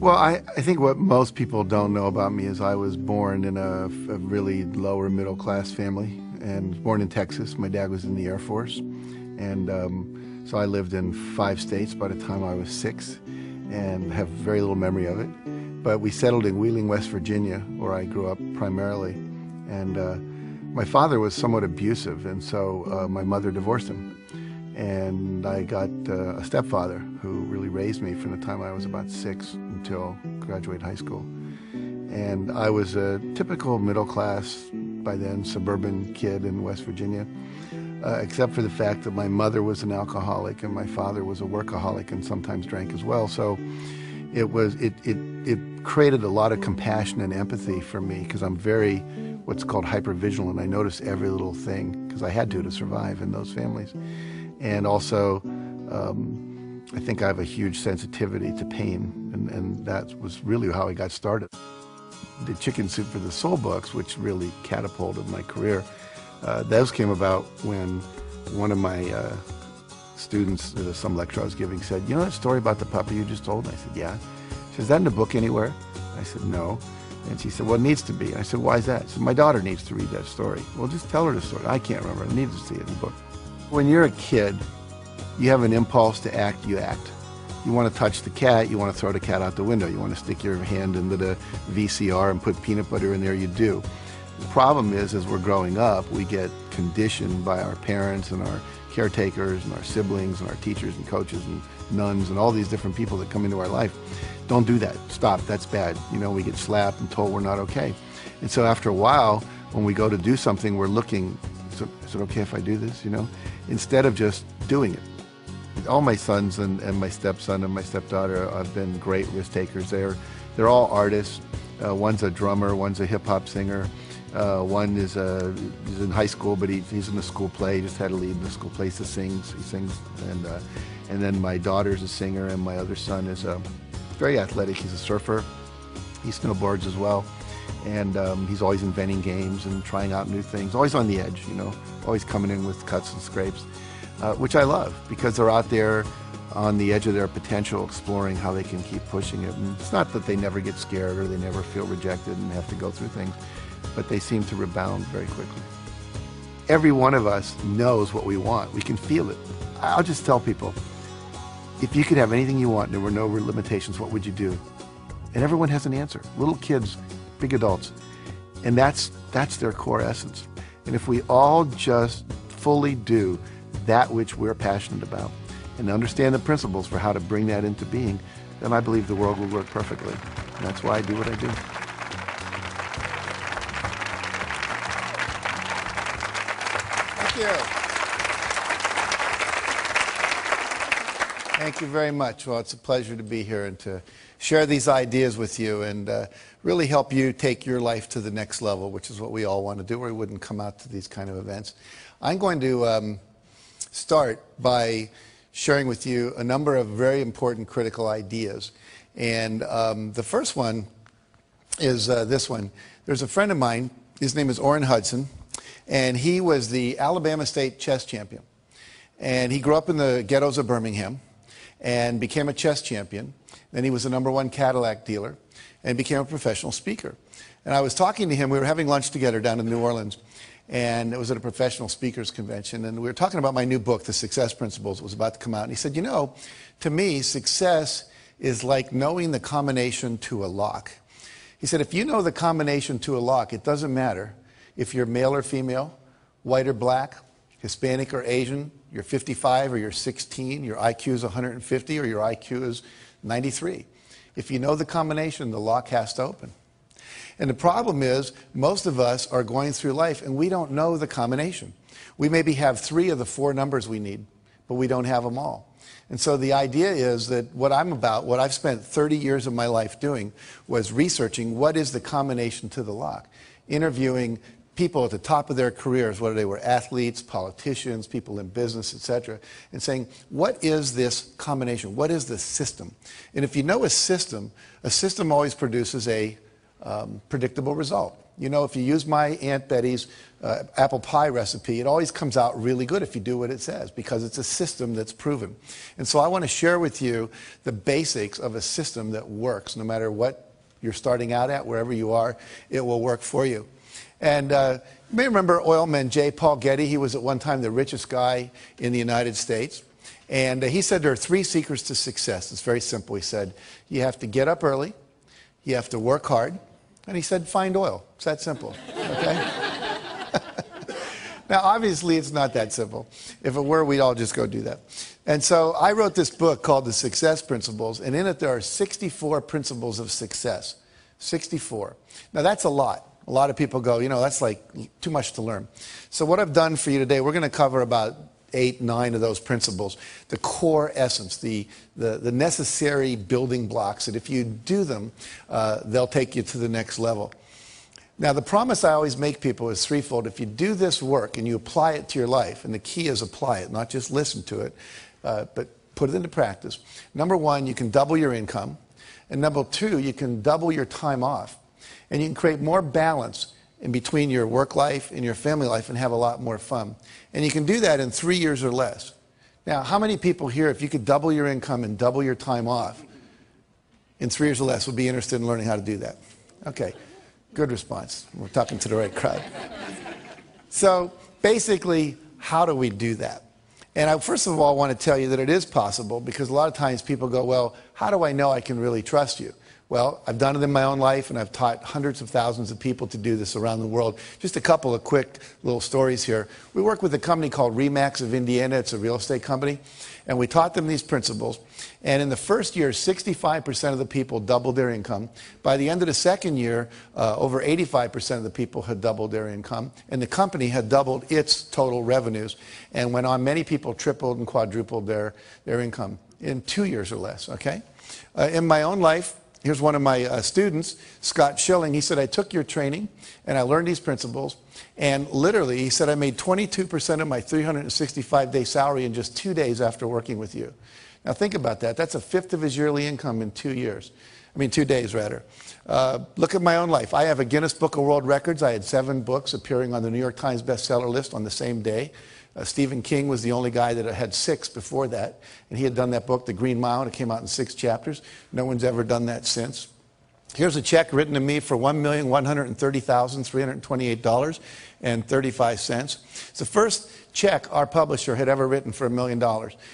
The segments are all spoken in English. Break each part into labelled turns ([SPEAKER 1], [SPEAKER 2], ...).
[SPEAKER 1] Well, I think what most people don't know about me is I was born in a really lower middle class family, and born in Texas. My dad was in the Air Force, and so I lived in 5 states by the time I was 6 and have very little memory of it. But we settled in Wheeling, West Virginia, where I grew up primarily. And my father was somewhat abusive, and so my mother divorced him. And I got a stepfather who really raised me from the time I was about 6 until graduate high school. And I was a typical middle class, by then, suburban kid in West Virginia, except for the fact that my mother was an alcoholic and my father was a workaholic and sometimes drank as well. So it created a lot of compassion and empathy for me, because I'm very what's called hypervigilant. I notice every little thing because I had to survive in those families. And also, I think I have a huge sensitivity to pain, and that was really how I got started. The Chicken Soup for the Soul books, which really catapulted my career, those came about when one of my students, some lecture I was giving, said, "You know that story about the puppy you just told?" And I said, "Yeah." She said, "Is that in the book anywhere?" I said, "No." And she said, "Well, it needs to be." And I said, "Why is that?" She said, "My daughter needs to read that story." "Well, just tell her the story." "I can't remember. I need to see it in the book." When you're a kid, you have an impulse to act, you act. You want to touch the cat, you want to throw the cat out the window. You want to stick your hand into the VCR and put peanut butter in there, you do. The problem is, as we're growing up, we get conditioned by our parents and our caretakers and our siblings and our teachers and coaches and nuns and all these different people that come into our life. Don't do that. Stop. That's bad. You know, we get slapped and told we're not okay. And so after a while, when we go to do something, we're looking, is it okay if I do this, you know? Instead of just doing it. All my sons and my stepson and my stepdaughter have been great risk takers. They're all artists. One's a drummer, one's a hip-hop singer. One is he's in high school, but he's in the school play. He just had a lead in the school play. He sings, and then my daughter's a singer, and my other son is very athletic. He's a surfer. He snowboards as well, and he's always inventing games and trying out new things. Always on the edge, you know. Always coming in with cuts and scrapes, which I love, because they're out there on the edge of their potential, exploring how they can keep pushing it. And it's not that they never get scared or they never feel rejected and have to go through things, but they seem to rebound very quickly. Every one of us knows what we want. We can feel it. I'll just tell people, if you could have anything you want and there were no limitations, what would you do? And everyone has an answer. Little kids, big adults. And that's their core essence. And if we all just fully do that which we're passionate about and understand the principles for how to bring that into being, then I believe the world will work perfectly. And that's why I do what I do. Thank you. Thank you very much. Well, it's a pleasure to be here and to share these ideas with you and really help you take your life to the next level, which is what we all want to do, or we wouldn't come out to these kind of events. I'm going to start by sharing with you a number of very important critical ideas. And the first one is this one. There's a friend of mine, his name is Orrin Hudson, and he was the Alabama State chess champion. And he grew up in the ghettos of Birmingham and became a chess champion. Then he was the #1 Cadillac dealer and became a professional speaker. And I was talking to him, we were having lunch together down in New Orleans, and it was at a professional speakers convention, and we were talking about my new book, The Success Principles. It was about to come out, and he said, "You know, to me, success is like knowing the combination to a lock." He said, if you know the combination to a lock, it doesn't matter if you're male or female, white or black, Hispanic or Asian, you're 55 or you're 16, your IQ is 150 or your IQ is 93. If you know the combination, the lock has to open. And the problem is, most of us are going through life and we don't know the combination. We maybe have 3 of the 4 numbers we need, but we don't have them all. And so the idea is that what I'm about, what I've spent 30 years of my life doing, was researching what is the combination to the lock, interviewing people at the top of their careers, whether they were athletes, politicians, people in business, etc., and saying, what is this combination? What is the system? And if you know a system always produces a predictable result. You know, if you use my Aunt Betty's apple pie recipe, it always comes out really good if you do what it says, because it's a system that's proven. And so I want to share with you the basics of a system that works. No matter what you're starting out at, wherever you are, it will work for you. And you may remember oilman J. Paul Getty. He was at one time the richest guy in the United States. And he said there are 3 secrets to success. It's very simple. He said, you have to get up early, you have to work hard, and he said, find oil. It's that simple, okay? Now, obviously, it's not that simple. If it were, we'd all just go do that. And so I wrote this book called The Success Principles, and in it there are 64 principles of success. 64. Now, that's a lot. A lot of people go, you know, that's like too much to learn. So what I've done for you today, we're going to cover about 8, 9 of those principles, the core essence, the necessary building blocks that if you do them, they'll take you to the next level. Now, the promise I always make people is threefold. If you do this work and you apply it to your life, and the key is apply it, not just listen to it, but put it into practice. Number 1, you can double your income. And number 2, you can double your time off. And you can create more balance in between your work life and your family life and have a lot more fun. And you can do that in 3 years or less. Now, how many people here, if you could double your income and double your time off in 3 years or less, would be interested in learning how to do that? Okay, good response. We're talking to the right crowd. So basically, how do we do that? And I first of all want to tell you that it is possible, because a lot of times people go, well, how do I know I can really trust you? Well, I've done it in my own life, and I've taught hundreds of thousands of people to do this around the world. Just a couple of quick little stories here. We work with a company called Remax of Indiana. It's a real estate company. And we taught them these principles. And in the first year, 65% of the people doubled their income. By the end of the second year, over 85% of the people had doubled their income. And the company had doubled its total revenues. And went on, many people tripled and quadrupled their income in 2 years or less, okay? In my own life, here's one of my students, Scott Schilling. He said, I took your training and I learned these principles. And literally, he said, I made 22% of my 365-day salary in just 2 days after working with you. Now think about that. That's 1/5 of his yearly income in 2 years. I mean, 2 days rather. Look at my own life. I have a Guinness Book of World Records. I had 7 books appearing on the New York Times bestseller list on the same day. Stephen King was the only guy that had 6 before that, and he had done that book, The Green Mile, and it came out in 6 chapters. No one's ever done that since. Here's a check written to me for $1,130,328.35. It's the first check our publisher had ever written for $1 million.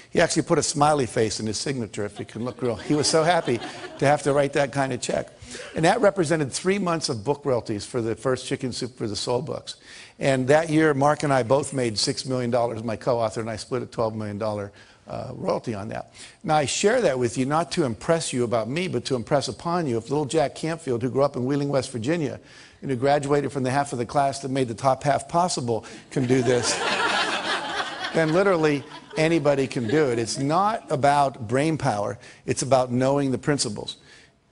[SPEAKER 1] He actually put a smiley face in his signature, if you can look real. He was so happy to have to write that kind of check. And that represented 3 months of book royalties for the first Chicken Soup for the Soul books. And that year, Mark and I both made $6 million, my co-author, and I split a $12 million royalty on that. Now, I share that with you not to impress you about me, but to impress upon you if little Jack Campfield, who grew up in Wheeling, West Virginia, and who graduated from the half of the class that made the top half possible, can do this, then literally anybody can do it. It's not about brain power. It's about knowing the principles.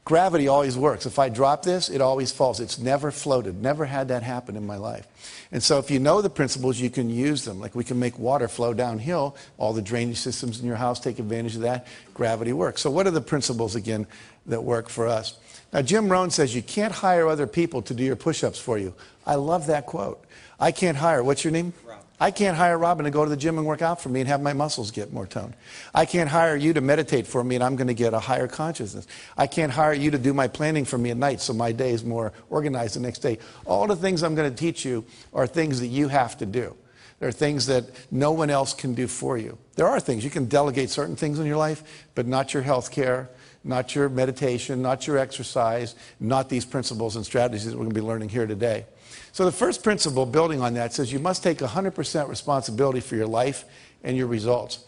[SPEAKER 1] Gravity always works. If I drop this, it always falls. It's never floated. Never had that happen in my life. And so if you know the principles, you can use them. Like we can make water flow downhill. All the drainage systems in your house take advantage of that. Gravity works. So what are the principles, again, that work for us? Now, Jim Rohn says you can't hire other people to do your push-ups for you. I love that quote. I can't hire, what's your name? I can't hire Robin to go to the gym and work out for me and have my muscles get more toned. I can't hire you to meditate for me and I'm going to get a higher consciousness. I can't hire you to do my planning for me at night so my day is more organized the next day. All the things I'm going to teach you are things that you have to do. There are things that no one else can do for you. There are things. You can delegate certain things in your life, but not your health care, not your meditation, not your exercise, not these principles and strategies that we're going to be learning here today. So the first principle, building on that, says you must take 100% responsibility for your life and your results.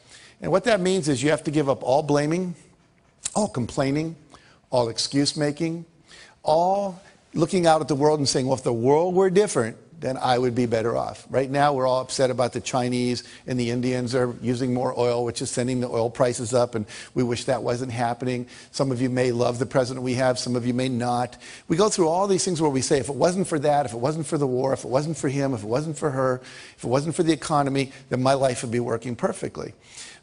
[SPEAKER 1] And what that means is you have to give up all blaming, all complaining, all excuse making, all looking out at the world and saying, well, if the world were different, then I would be better off. Right now, we're all upset about the Chinese and the Indians are using more oil, which is sending the oil prices up, and we wish that wasn't happening. Some of you may love the president we have, some of you may not. We go through all these things where we say, if it wasn't for that, if it wasn't for the war, if it wasn't for him, if it wasn't for her, if it wasn't for the economy, then my life would be working perfectly.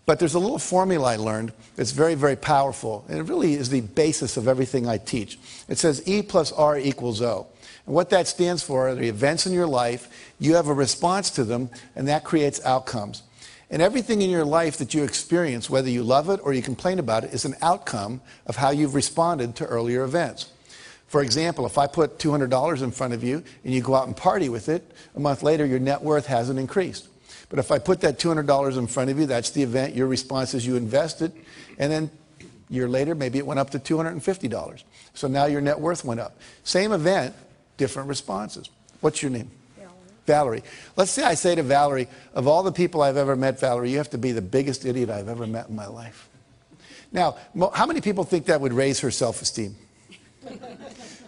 [SPEAKER 1] But there's a little formula I learned that's very, very powerful, and it really is the basis of everything I teach. It says E plus R equals O. And what that stands for are the events in your life. You have a response to them, and that creates outcomes. And everything in your life that you experience, whether you love it or you complain about it, is an outcome of how you've responded to earlier events. For example, if I put $200 in front of you and you go out and party with it, a month later your net worth hasn't increased. But if I put that $200 in front of you, that's the event, your response is you invested, and then a year later maybe it went up to $250. So now your net worth went up. Same event, different responses. What's your name? Valerie. Let's say I say to Valerie, of all the people I've ever met, Valerie, you have to be the biggest idiot I've ever met in my life. Now, how many people think that would raise her self-esteem?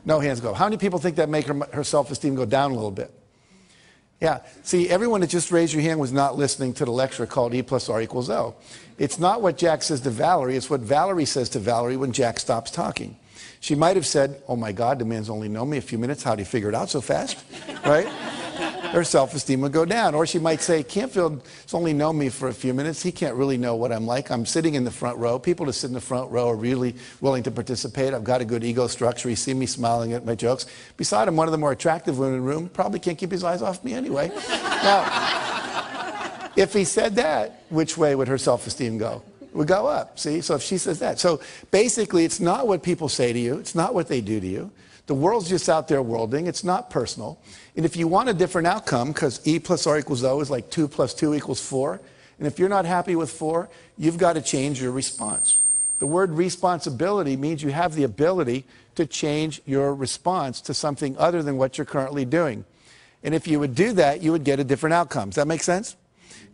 [SPEAKER 1] No hands go. How many people think that make her self-esteem go down a little bit? Yeah. See, everyone that just raised your hand was not listening to the lecture called E plus R equals O. It's not what Jack says to Valerie. It's what Valerie says to Valerie when Jack stops talking. She might have said, oh my God, the man's only known me a few minutes. How'd he figure it out so fast? Right? Her self-esteem would go down. Or she might say, Canfield's only known me for a few minutes. He can't really know what I'm like. I'm sitting in the front row. People that sit in the front row are really willing to participate. I've got a good ego structure. You see me smiling at my jokes. Besides, I'm one of the more attractive women in the room. Probably can't keep his eyes off me anyway. Now, if he said that, which way would her self-esteem go? It would go up, see? So if she says that. So basically, it's not what people say to you. It's not what they do to you. The world's just out there worlding. It's not personal. And if you want a different outcome, because E plus R equals O is like 2 plus 2 equals 4, and if you're not happy with 4, you've got to change your response. The word responsibility means you have the ability to change your response to something other than what you're currently doing. And if you would do that, you would get a different outcome. Does that make sense?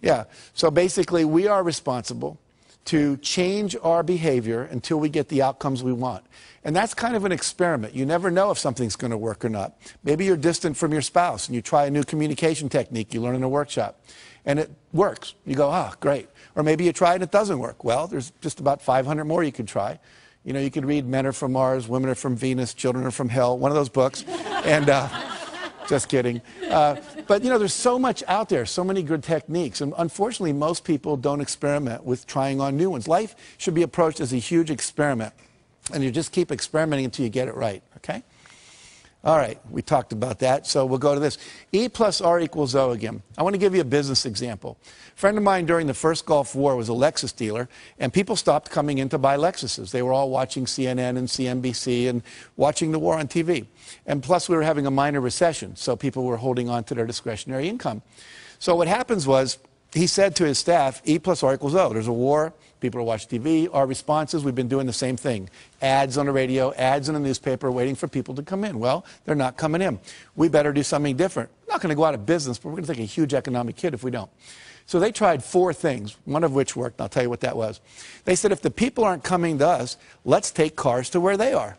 [SPEAKER 1] Yeah. So basically, we are responsible to change our behavior until we get the outcomes we want. And that's kind of an experiment. You never know if something's going to work or not. Maybe you're distant from your spouse and you try a new communication technique you learn in a workshop and it works. You go, oh, great. Or maybe you try and it doesn't work. Well, there's just about 500 more you could try. You know, you could read Men Are From Mars, Women Are From Venus, Children Are From Hell, one of those books. And just kidding. But, you know, there's so much out there, so many good techniques. And unfortunately, most people don't experiment with trying on new ones. Life should be approached as a huge experiment. And you just keep experimenting until you get it right, okay? All right, we talked about that, so we'll go to this. E plus R equals O again. I want to give you a business example. A friend of mine during the first Gulf War was a Lexus dealer, and people stopped coming in to buy Lexuses. They were all watching CNN and CNBC and watching the war on TV. And plus, we were having a minor recession, so people were holding on to their discretionary income. So what happens was, he said to his staff, E plus R equals O. There's a war. People are watching TV. Our responses, we've been doing the same thing. Ads on the radio, ads in the newspaper, waiting for people to come in. Well, they're not coming in. We better do something different. We're not going to go out of business, but we're going to take a huge economic hit if we don't. So they tried 4 things, one of which worked, and I'll tell you what that was. They said, if the people aren't coming to us, let's take cars to where they are.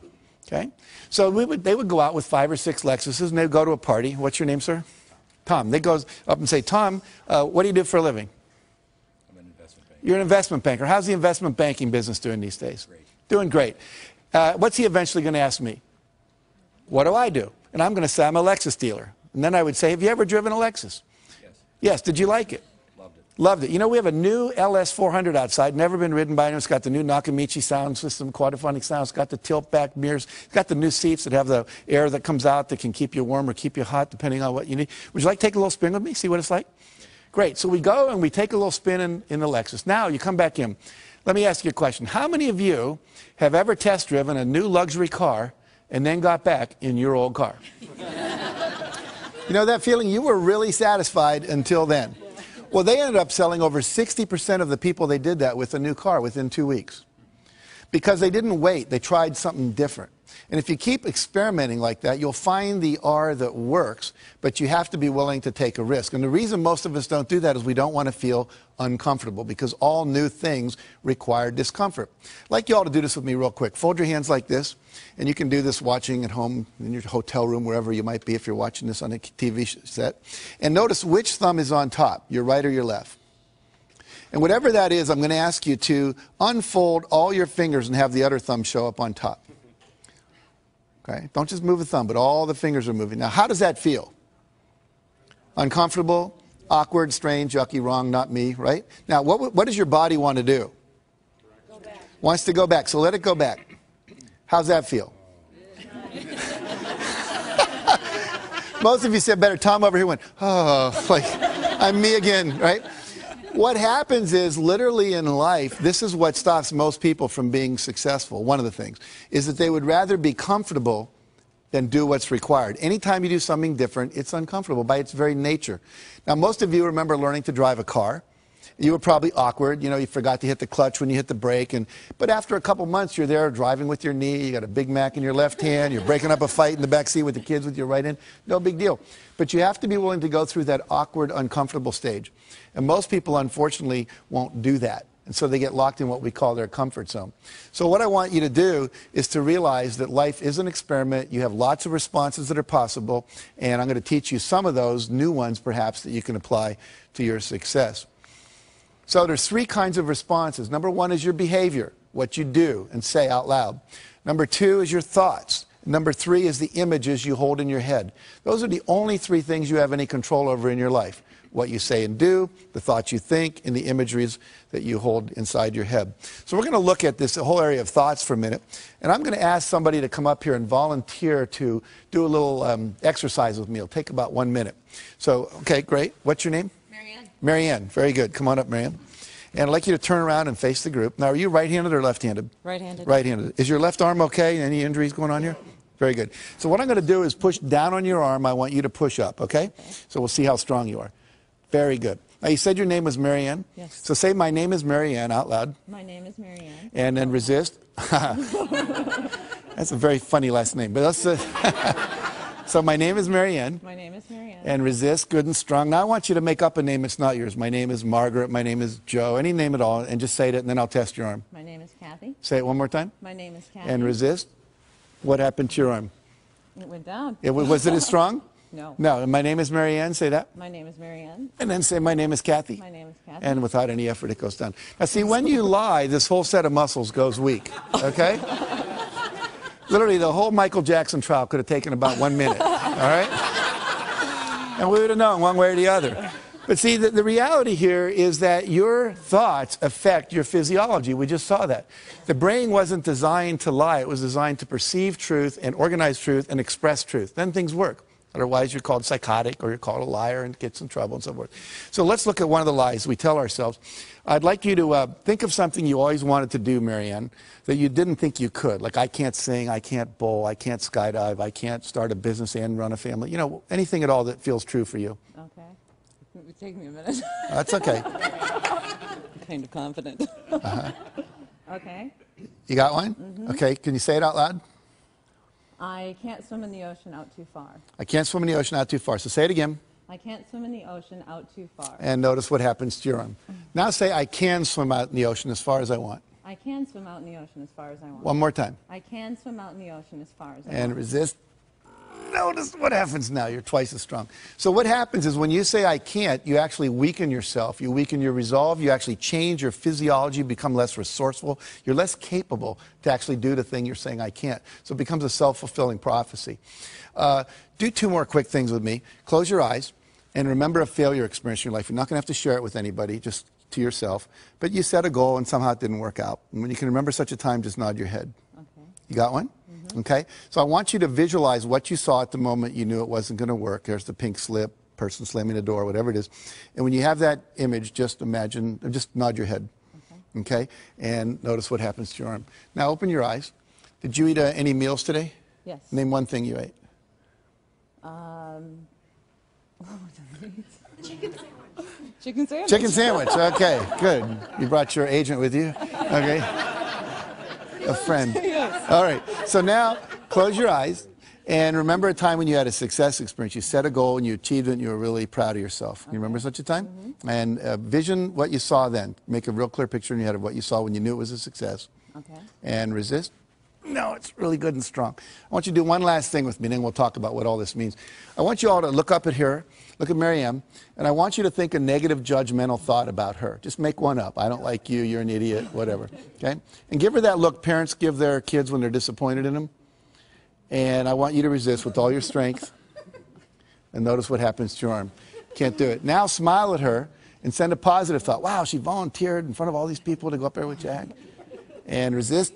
[SPEAKER 1] Okay? So they would go out with 5 or 6 Lexuses, and they'd go to a party. What's your name, sir? Tom. They go up and say, Tom, what do you do for a living?
[SPEAKER 2] I'm an investment banker.
[SPEAKER 1] You're an investment banker. How's the investment banking business doing these days?
[SPEAKER 2] Great.
[SPEAKER 1] Doing great. What's he eventually going to ask me? What do I do? And I'm going to say, I'm a Lexus dealer. And then I would say, have you ever driven a Lexus?
[SPEAKER 2] Yes.
[SPEAKER 1] Yes. Did you like it?
[SPEAKER 2] Loved it.
[SPEAKER 1] Loved it. You know, we have a new LS400 outside, never been ridden by anyone. It's got the new Nakamichi sound system, quadraphonic sound. It's got the tilt-back mirrors. It's got the new seats that have the air that comes out that can keep you warm or keep you hot, depending on what you need. Would you like to take a little spin with me, see what it's like? Great. So we go and we take a little spin in the Lexus. Now, you come back in. Let me ask you a question. How many of you have ever test-driven a new luxury car and then got back in your old car? You know that feeling? You were really satisfied until then. Well, they ended up selling over 60% of the people they did that with a new car within 2 weeks. Because they didn't wait. They tried something different. And if you keep experimenting like that, you'll find the R that works, but you have to be willing to take a risk. And the reason most of us don't do that is we don't want to feel uncomfortable, because all new things require discomfort. I'd like you all to do this with me real quick. Fold your hands like this, and you can do this watching at home, in your hotel room, wherever you might be if you're watching this on a TV set. And notice which thumb is on top, your right or your left. And whatever that is, I'm going to ask you to unfold all your fingers and have the other thumb show up on top. Okay? Don't just move a thumb, but all the fingers are moving. Now, how does that feel? Uncomfortable, awkward, strange, yucky, wrong, not me, right? Now, what does your body want to do?
[SPEAKER 3] Go back.
[SPEAKER 1] Wants to go back, so let it go back. How's that feel? Most of you said better. Tom over here went, oh, like, I'm me again, right? What happens is, literally in life, this is what stops most people from being successful. One of the things is that they would rather be comfortable than do what's required. Anytime you do something different, it's uncomfortable by its very nature. Now, most of you remember learning to drive a car. You were probably awkward. You know, you forgot to hit the clutch when you hit the brake. But after a couple months, you're there driving with your knee. You got a Big Mac in your left hand. You're breaking up a fight in the back seat with the kids with your right hand. No big deal. But you have to be willing to go through that awkward, uncomfortable stage. And most people, unfortunately, won't do that. And so they get locked in what we call their comfort zone. So what I want you to do is to realize that life is an experiment. You have lots of responses that are possible. And I'm going to teach you some of those, new ones perhaps, that you can apply to your success. So there's three kinds of responses. Number one is your behavior, what you do and say out loud. Number two is your thoughts. Number three is the images you hold in your head. Those are the only three things you have any control over in your life. What you say and do, the thoughts you think, and the imageries that you hold inside your head. So we're going to look at this whole area of thoughts for a minute. And I'm going to ask somebody to come up here and volunteer to do a little exercise with me. It'll take about 1 minute. So, okay, great. What's your name? Marianne, very good. Come on up, Marianne. And I'd like you to turn around and face the group. Now, are you right-handed or left-handed?
[SPEAKER 3] Right-handed.
[SPEAKER 1] Right-handed. Is your left arm okay? Any injuries going on here? Very good. So what I'm going to do is push down on your arm. I want you to push up, okay? So we'll see how strong you are. Very good. Now, you said your name was Marianne?
[SPEAKER 3] Yes.
[SPEAKER 1] So say, my name is Marianne, out loud.
[SPEAKER 3] My name is Marianne.
[SPEAKER 1] And then resist. That's a very funny last name. But that's so my name is Marianne.
[SPEAKER 3] My name is Marianne.
[SPEAKER 1] And resist, good and strong. Now I want you to make up a name that's not yours. My name is Margaret. My name is Joe. Any name at all, and just say it, and then I'll test your arm.
[SPEAKER 3] My name is Kathy.
[SPEAKER 1] Say it one more time.
[SPEAKER 3] My name is Kathy.
[SPEAKER 1] And resist. What happened to your arm?
[SPEAKER 3] It went down.
[SPEAKER 1] Was it as strong?
[SPEAKER 3] No.
[SPEAKER 1] No. And my name is Marianne. Say that.
[SPEAKER 3] My name is Marianne.
[SPEAKER 1] And then say, my name is Kathy.
[SPEAKER 3] My name is Kathy.
[SPEAKER 1] And without any effort, it goes down. Now, see, when you lie, this whole set of muscles goes weak. Okay? Literally, the whole Michael Jackson trial could have taken about 1 minute. All right? And we would have known one way or the other. But see, the reality here is that your thoughts affect your physiology. We just saw that. The brain wasn't designed to lie. It was designed to perceive truth and organize truth and express truth. Then things work. Otherwise, you're called psychotic or you're called a liar and gets in trouble and so forth. So let's look at one of the lies we tell ourselves. I'd like you to think of something you always wanted to do, Marianne, that you didn't think you could. Like, I can't sing, I can't bowl, I can't skydive, I can't start a business and run a family. You know, anything at all that feels true for you.
[SPEAKER 3] Okay. It would take me a minute.
[SPEAKER 1] That's okay.
[SPEAKER 3] I'm kind of confident. Okay.
[SPEAKER 1] You got one?
[SPEAKER 3] Mm-hmm.
[SPEAKER 1] Okay, can you say it out loud?
[SPEAKER 3] I can't swim in the ocean out too far.
[SPEAKER 1] I can't swim in the ocean out too far. So say it again.
[SPEAKER 3] I can't swim in the ocean out too far.
[SPEAKER 1] And notice what happens to your arm. Now say, I can swim out in the ocean as far as I want.
[SPEAKER 3] I can swim out in the ocean as far as I want.
[SPEAKER 1] One more time.
[SPEAKER 3] I can swim out in the ocean as far as I want.
[SPEAKER 1] And resist. Notice what happens now. You're twice as strong. So what happens is when you say I can't, you actually weaken yourself. You weaken your resolve. You actually change your physiology, become less resourceful. You're less capable to actually do the thing you're saying I can't. So it becomes a self-fulfilling prophecy. Do two more quick things with me. Close your eyes and remember a failure experience in your life. You're not going to have to share it with anybody, just to yourself. But you set a goal and somehow it didn't work out. And when you can remember such a time, just nod your head.
[SPEAKER 3] Okay.
[SPEAKER 1] You got one? Okay, so I want you to visualize what you saw at the moment you knew it wasn't going to work. There's the pink slip, person slamming the door, whatever it is. And when you have that image, just imagine, just nod your head. Okay, and notice what happens to your arm. Now open your eyes. Did you eat any meals today?
[SPEAKER 3] Yes.
[SPEAKER 1] Name one thing you ate.
[SPEAKER 3] Chicken sandwich.
[SPEAKER 1] Chicken sandwich. Okay, good. You brought your agent with you? Okay. A friend.
[SPEAKER 3] Yes.
[SPEAKER 1] All right. So now close your eyes and remember a time when you had a success experience. You set a goal and you achieved it and you were really proud of yourself. You remember such a time?
[SPEAKER 3] Mm-hmm.
[SPEAKER 1] And vision what you saw then. Make a real clear picture in your head of what you saw when you knew it was a success.
[SPEAKER 3] Okay.
[SPEAKER 1] And resist. No, it's really good and strong. I want you to do one last thing with me, and then we'll talk about what all this means. I want you all to look up at her, look at Marianne, and I want you to think a negative judgmental thought about her. Just make one up. I don't like you, you're an idiot, whatever. Okay? And give her that look parents give their kids when they're disappointed in them. And I want you to resist with all your strength. And notice what happens to your arm. Can't do it. Now smile at her and send a positive thought. Wow, she volunteered in front of all these people to go up there with Jack. And resist.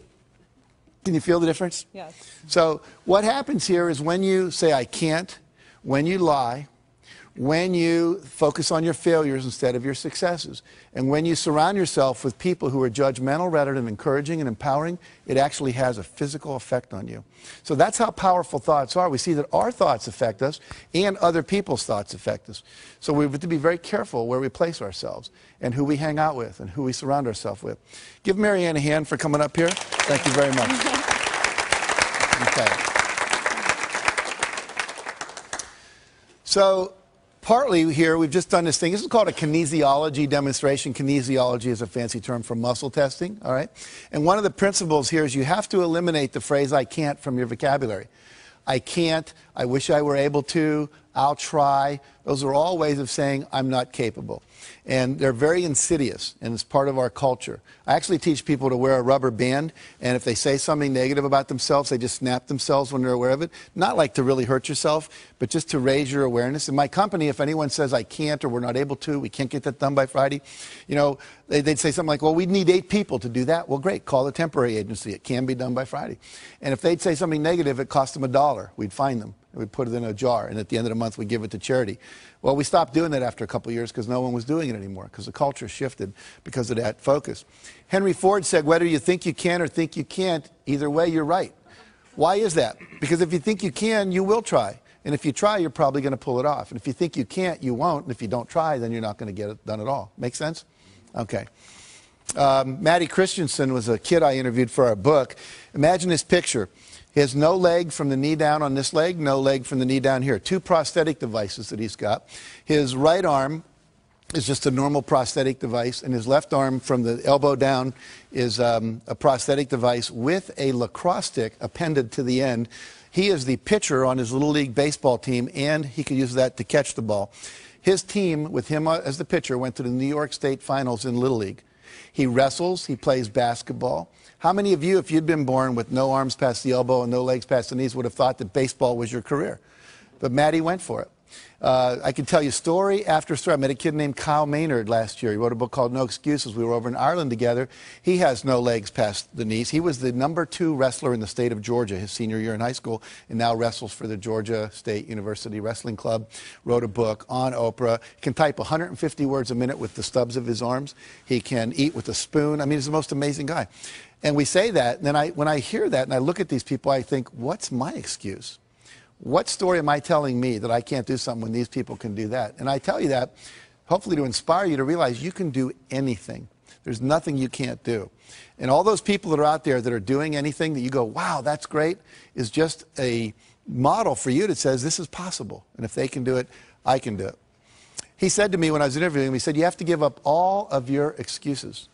[SPEAKER 1] Can you feel the difference?
[SPEAKER 3] Yes.
[SPEAKER 1] So what happens here is when you say I can't, when you lie, when you focus on your failures instead of your successes, and when you surround yourself with people who are judgmental rather than encouraging and empowering, it actually has a physical effect on you. So that's how powerful thoughts are. We see that our thoughts affect us and other people's thoughts affect us. So we have to be very careful where we place ourselves and who we hang out with and who we surround ourselves with. Give Marianne a hand for coming up here. Thank you very much. Okay. So partly here, we've just done this thing. This is called a kinesiology demonstration. Kinesiology is a fancy term for muscle testing, all right? And one of the principles here is you have to eliminate the phrase, I can't, from your vocabulary. I can't, I wish I were able to, I'll try. Those are all ways of saying I'm not capable. And they're very insidious, and it's part of our culture. I actually teach people to wear a rubber band, and if they say something negative about themselves, they just snap themselves when they're aware of it. Not like to really hurt yourself, but just to raise your awareness. In my company, if anyone says I can't or we're not able to, we can't get that done by Friday, you know, they'd say something like, well, we'd need 8 people to do that. Well, great, call a temporary agency. It can be done by Friday. And if they'd say something negative, it cost them $1. We'd fine them. We'd put it in a jar, and at the end of the month, we'd give it to charity. Well, we stopped doing that after a couple of years because no one was doing it anymore, because the culture shifted because of that focus. Henry Ford said, whether you think you can or think you can't, either way, you're right. Why is that? Because if you think you can, you will try. And if you try, you're probably going to pull it off. And if you think you can't, you won't. And if you don't try, then you're not going to get it done at all. Make sense? Okay. Maddie Christensen was a kid I interviewed for our book. Imagine this picture. He has no leg from the knee down on this leg, no leg from the knee down here. 2 prosthetic devices that he's got. His right arm is just a normal prosthetic device, and his left arm from the elbow down is a prosthetic device with a lacrosse stick appended to the end. He is the pitcher on his Little League baseball team, and he could use that to catch the ball. His team, with him as the pitcher, went to the New York State Finals in Little League. He wrestles, he plays basketball. How many of you, if you'd been born with no arms past the elbow and no legs past the knees, would have thought that baseball was your career? But Maddie went for it. I can tell you story after story. I met a kid named Kyle Maynard last year. He wrote a book called No Excuses. We were over in Ireland together. He has no legs past the knees. He was the #2 wrestler in the state of Georgia his senior year in high school, and now wrestles for the Georgia State University Wrestling Club. Wrote a book on Oprah. He can type 150 words a minute with the stubs of his arms. He can eat with a spoon. I mean, he's the most amazing guy. And we say that, and then when I hear that and I look at these people, I think, what's my excuse? What story am I telling me that I can't do something when these people can do that? And I tell you that hopefully to inspire you to realize you can do anything. There's nothing you can't do. And all those people that are out there that are doing anything that you go, wow, that's great, is just a model for you that says this is possible. And if they can do it, I can do it. He said to me when I was interviewing him, he said, you have to give up all of your excuses.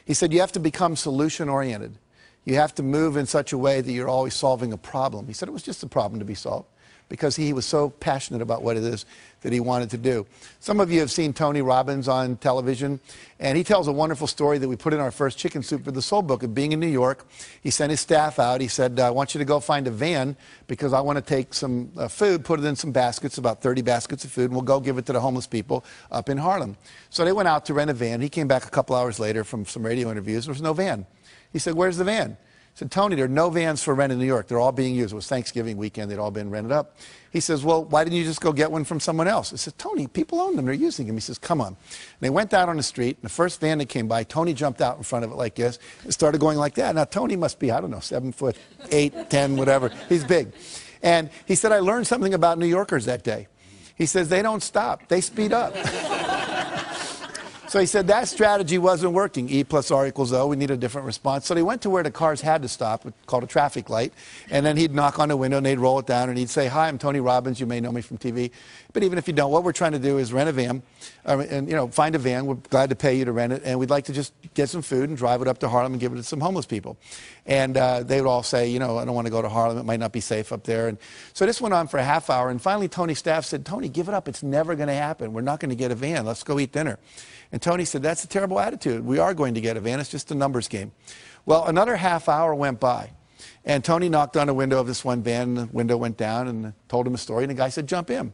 [SPEAKER 1] He said, you have to become solution-oriented. You have to move in such a way that you're always solving a problem. He said it was just a problem to be solved because he was so passionate about what it is that he wanted to do. Some of you have seen Tony Robbins on television, and he tells a wonderful story that we put in our first Chicken Soup for the Soul book of being in New York. He sent his staff out. He said, I want you to go find a van because I want to take some food, put it in some baskets, about 30 baskets of food, and we'll go give it to the homeless people up in Harlem. So they went out to rent a van. He came back a couple hours later from some radio interviews. There was no van. He said, where's the van? He said, Tony, there are no vans for rent in New York. They're all being used. It was Thanksgiving weekend. They'd all been rented up. He says, well, why didn't you just go get one from someone else? I said, Tony, people own them. They're using them. He says, come on. And they went out on the street, and the first van that came by, Tony jumped out in front of it like this and started going like that. Now, Tony must be, I don't know, 7 foot, 8, 10, whatever. He's big. And he said, I learned something about New Yorkers that day. He says, they don't stop. They speed up. So he said that strategy wasn't working. E plus R equals O. We need a different response. So they went to where the cars had to stop, called a traffic light. And then he'd knock on the window and they'd roll it down and he'd say, hi, I'm Tony Robbins. You may know me from TV. But even if you don't, what we're trying to do is rent a van and, find a van. We're glad to pay you to rent it. And we'd like to just get some food and drive it up to Harlem and give it to some homeless people. And they would all say, I don't want to go to Harlem. It might not be safe up there. And so this went on for a half hour. And finally, Tony's staff said, Tony, give it up. It's never going to happen. We're not going to get a van. Let's go eat dinner. And Tony said, that's a terrible attitude. We are going to get a van. It's just a numbers game. Well, another half hour went by. And Tony knocked on the window of this one van. The window went down and told him a story. And the guy said, jump in.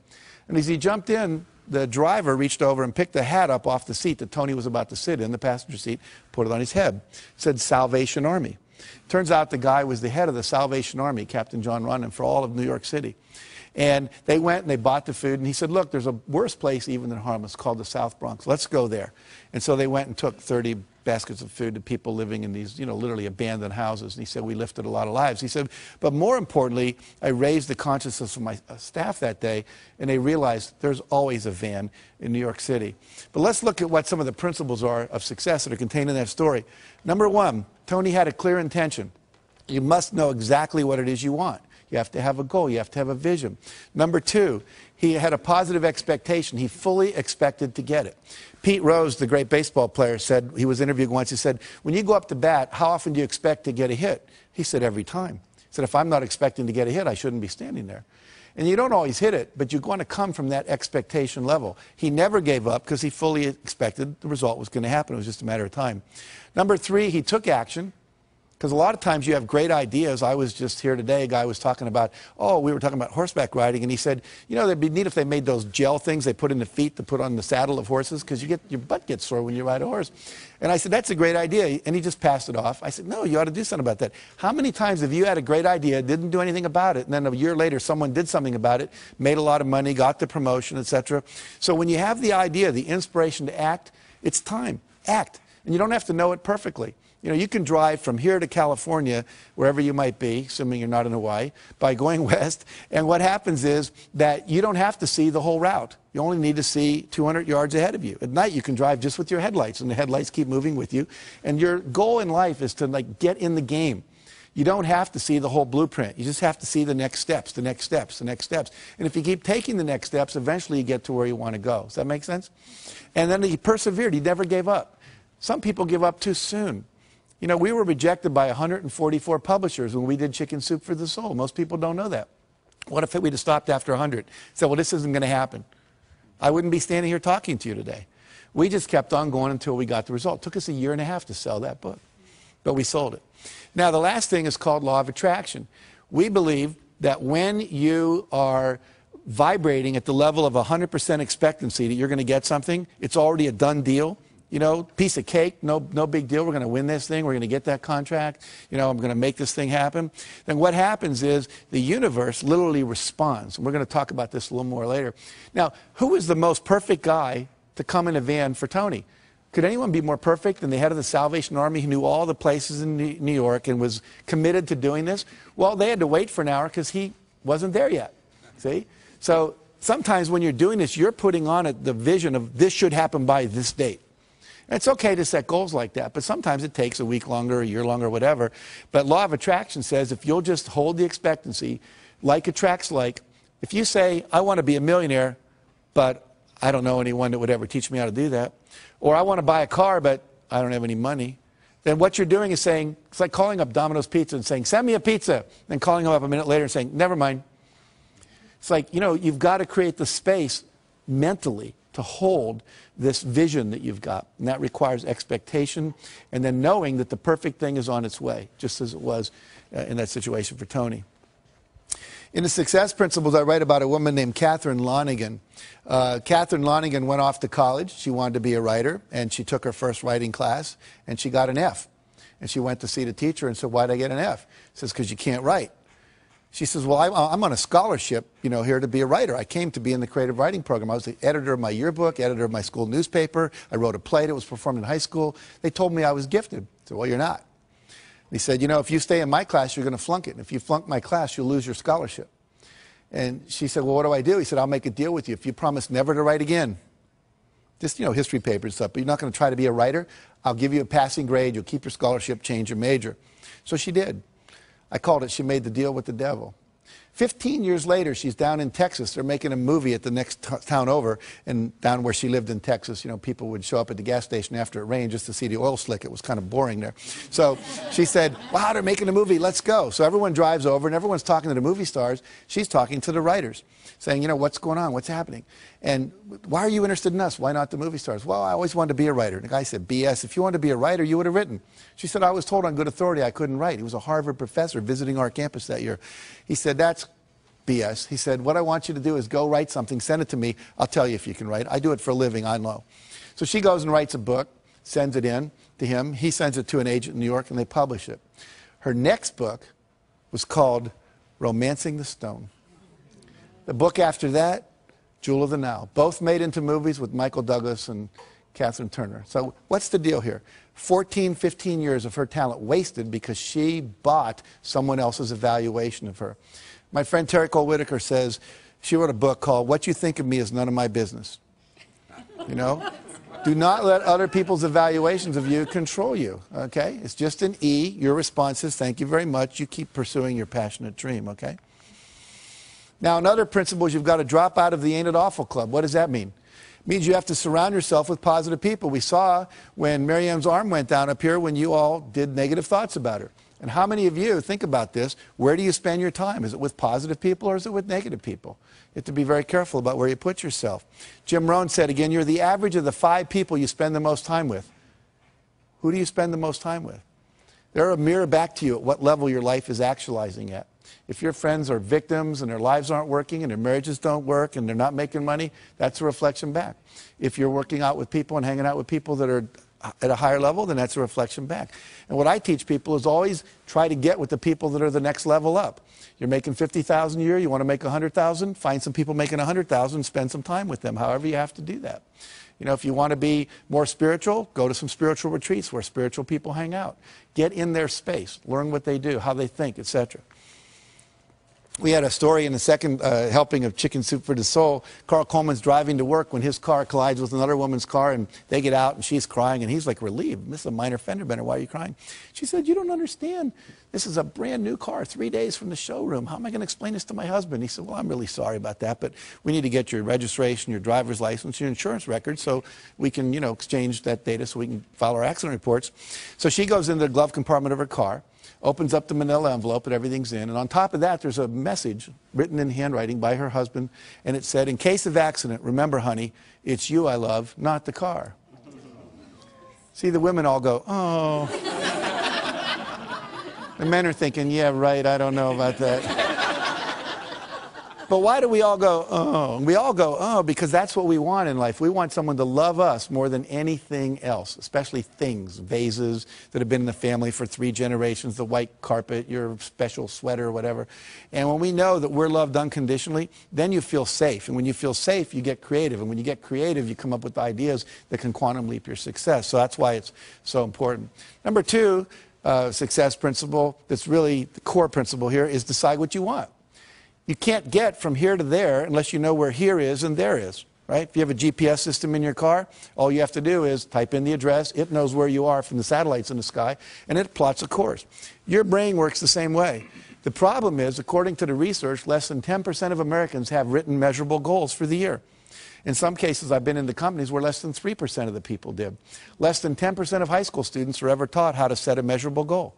[SPEAKER 1] And as he jumped in, the driver reached over and picked the hat up off the seat that Tony was about to sit in, the passenger seat, put it on his head. It said Salvation Army. Turns out the guy was the head of the Salvation Army, Captain John Runyon, for all of New York City. And they went and they bought the food, and he said, look, there's a worse place even than Harlem. It's called the South Bronx. Let's go there. And so they went and took 30 baskets of food to people living in these, literally abandoned houses. And he said, we lifted a lot of lives. He said, but more importantly, I raised the consciousness of my staff that day, and they realized there's always a van in New York City. But let's look at what some of the principles are of success that are contained in that story. Number one, Tony had a clear intention. You must know exactly what it is you want. You have to have a goal. You have to have a vision. Number two, he had a positive expectation. He fully expected to get it. Pete Rose, the great baseball player, said, he was interviewed once, he said, when you go up to bat, how often do you expect to get a hit? He said, every time. He said, if I'm not expecting to get a hit, I shouldn't be standing there. And you don't always hit it, but you want to come from that expectation level. He never gave up because he fully expected the result was going to happen. It was just a matter of time. Number three, he took action. Because a lot of times you have great ideas. I was just here today, a guy was talking about, we were talking about horseback riding, and he said, they'd be neat if they made those gel things they put in the feet to put on the saddle of horses, because your butt gets sore when you ride a horse. And I said, that's a great idea. And he just passed it off. I said, no, you ought to do something about that. How many times have you had a great idea, didn't do anything about it, and then a year later someone did something about it, made a lot of money, got the promotion, etc. So when you have the idea, the inspiration to act, it's time. Act. And you don't have to know it perfectly. You can drive from here to California, wherever you might be, assuming you're not in Hawaii, by going west. And what happens is that you don't have to see the whole route. You only need to see 200 yards ahead of you. At night, you can drive just with your headlights, and the headlights keep moving with you. And your goal in life is to get in the game. You don't have to see the whole blueprint. You just have to see the next steps, the next steps, the next steps. And if you keep taking the next steps, eventually you get to where you want to go. Does that make sense? And then he persevered. He never gave up. Some people give up too soon. We were rejected by 144 publishers when we did Chicken Soup for the Soul. Most people don't know that. What if we'd have stopped after 100? Said, well, this isn't going to happen. I wouldn't be standing here talking to you today. We just kept on going until we got the result. It took us a year and a half to sell that book, but we sold it. Now, the last thing is called law of attraction. We believe that when you are vibrating at the level of 100% expectancy that you're going to get something, it's already a done deal. Piece of cake, no big deal. We're going to win this thing. We're going to get that contract. I'm going to make this thing happen. Then what happens is the universe literally responds. And we're going to talk about this a little more later. Now, who is the most perfect guy to come in a van for Tony? Could anyone be more perfect than the head of the Salvation Army who knew all the places in New York and was committed to doing this? Well, they had to wait for an hour because he wasn't there yet. See? So sometimes when you're doing this, you're putting on it the vision of this should happen by this date. It's okay to set goals like that, but sometimes it takes a week longer, a year longer, whatever. But law of attraction says if you'll just hold the expectancy, like attracts like. If you say, I want to be a millionaire, but I don't know anyone that would ever teach me how to do that, or I want to buy a car, but I don't have any money, then what you're doing is saying, it's like calling up Domino's Pizza and saying, send me a pizza, then calling them up a minute later and saying, never mind. It's like, you've got to create the space mentally to hold this vision that you've got. And that requires expectation and then knowing that the perfect thing is on its way, just as it was in that situation for Tony. In the Success Principles, I write about a woman named Catherine Lonigan. Catherine Lonigan went off to college. She wanted to be a writer, and she took her first writing class, and she got an F. And she went to see the teacher and said, why'd I get an F? He says, because you can't write. She says, well, I'm on a scholarship, here to be a writer. I came to be in the creative writing program. I was the editor of my yearbook, editor of my school newspaper. I wrote a play that was performed in high school. They told me I was gifted. I said, well, you're not. And he said, if you stay in my class, you're going to flunk it. And if you flunk my class, you'll lose your scholarship. And she said, well, what do I do? He said, I'll make a deal with you. If you promise never to write again, just, history papers and stuff, but you're not going to try to be a writer, I'll give you a passing grade. You'll keep your scholarship, change your major. So she did. I called it, she made the deal with the devil. 15 years later, she's down in Texas. They're making a movie at the next town over, and down where she lived in Texas, people would show up at the gas station after it rained just to see the oil slick. It was kind of boring there. So she said, wow, they're making a movie, let's go. So everyone drives over, and everyone's talking to the movie stars. She's talking to the writers, saying, what's going on, what's happening? And why are you interested in us? Why not the movie stars? Well, I always wanted to be a writer. And the guy said, BS, if you wanted to be a writer, you would have written. She said, I was told on good authority I couldn't write. He was a Harvard professor visiting our campus that year. He said, that's BS. He said, what I want you to do is go write something, send it to me. I'll tell you if you can write. I do it for a living, I know. So she goes and writes a book, sends it in to him. He sends it to an agent in New York, and they publish it. Her next book was called Romancing the Stone. The book after that, Jewel of the Nile. Both made into movies with Michael Douglas and Catherine Turner. So what's the deal here? 14, 15 years of her talent wasted because she bought someone else's evaluation of her. My friend Terry Cole Whitaker says, she wrote a book called What You Think of Me Is None of My Business. You know? Do not let other people's evaluations of you control you, okay? It's just an E. Your response is, thank you very much. You keep pursuing your passionate dream, okay? Now, another principle is you've got to drop out of the Ain't It Awful Club. What does that mean? It means you have to surround yourself with positive people. We saw when Marianne's arm went down up here when you all did negative thoughts about her. And how many of you, think about this, where do you spend your time? Is it with positive people or is it with negative people? You have to be very careful about where you put yourself. Jim Rohn said, again, you're the average of the 5 people you spend the most time with. Who do you spend the most time with? They're a mirror back to you at what level your life is actualizing at. If your friends are victims and their lives aren't working and their marriages don't work and they're not making money, that's a reflection back. If you're working out with people and hanging out with people that are at a higher level, then that's a reflection back. And what I teach people is always try to get with the people that are the next level up. You're making $50,000 a year, you want to make $100,000, find some people making $100,000 and spend some time with them, however you have to do that. You know, if you want to be more spiritual, go to some spiritual retreats where spiritual people hang out. Get in their space, learn what they do, how they think, etc. We had a story in the second helping of Chicken Soup for the Soul. Carl Coleman's driving to work when his car collides with another woman's car, and they get out, and she's crying, and he's like relieved. This is a minor fender bender. Why are you crying? She said, you don't understand. This is a brand new car, 3 days from the showroom. How am I going to explain this to my husband? He said, well, I'm really sorry about that, but we need to get your registration, your driver's license, your insurance record, so we can, you know, exchange that data so we can file our accident reports. So she goes into the glove compartment of her car, opens up the manila envelope and everything's in. And on top of that, there's a message written in handwriting by her husband. And it said, in case of accident, remember, honey, it's you I love, not the car. See, the women all go, oh. The men are thinking, yeah, right, I don't know about that. But why do we all go, oh? We all go, oh, because that's what we want in life. We want someone to love us more than anything else, especially things, vases that have been in the family for 3 generations, the white carpet, your special sweater, whatever. And when we know that we're loved unconditionally, then you feel safe. And when you feel safe, you get creative. And when you get creative, you come up with ideas that can quantum leap your success. So that's why it's so important. Number 2, success principle, that's really the core principle here, is decide what you want. You can't get from here to there unless you know where here is and there is, right? If you have a GPS system in your car, all you have to do is type in the address. It knows where you are from the satellites in the sky, and it plots a course. Your brain works the same way. The problem is, according to the research, less than 10% of Americans have written measurable goals for the year. In some cases, I've been in the companies where less than 3% of the people did. Less than 10% of high school students are ever taught how to set a measurable goal.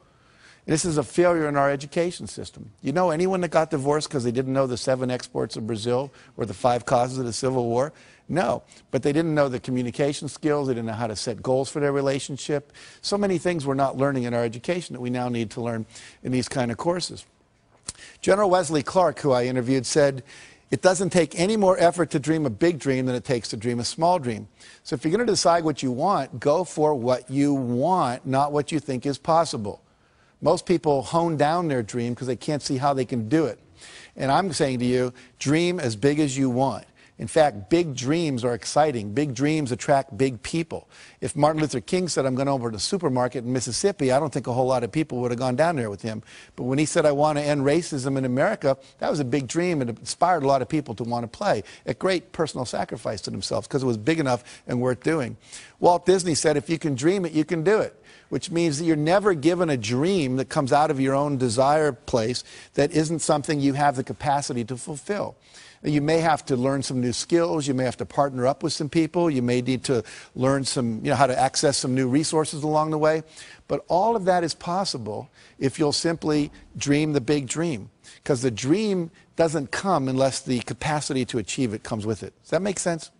[SPEAKER 1] This is a failure in our education system. You know anyone that got divorced because they didn't know the 7 exports of Brazil or the 5 causes of the Civil War? No, but they didn't know the communication skills. They didn't know how to set goals for their relationship. So many things we're not learning in our education that we now need to learn in these kind of courses. General Wesley Clark, who I interviewed, said, it doesn't take any more effort to dream a big dream than it takes to dream a small dream. So if you're going to decide what you want, go for what you want, not what you think is possible. Most people hone down their dream because they can't see how they can do it. And I'm saying to you, dream as big as you want. In fact, big dreams are exciting. Big dreams attract big people. If Martin Luther King said, I'm going over to the supermarket in Mississippi, I don't think a whole lot of people would have gone down there with him. But when he said, I want to end racism in America, that was a big dream and it inspired a lot of people to want to play at great personal sacrifice to themselves because it was big enough and worth doing. Walt Disney said, if you can dream it, you can do it. Which means that you're never given a dream that comes out of your own desire place that isn't something you have the capacity to fulfill. You may have to learn some new skills. You may have to partner up with some people. You may need to learn some, how to access some new resources along the way. But all of that is possible if you'll simply dream the big dream. Because the dream doesn't come unless the capacity to achieve it comes with it. Does that make sense?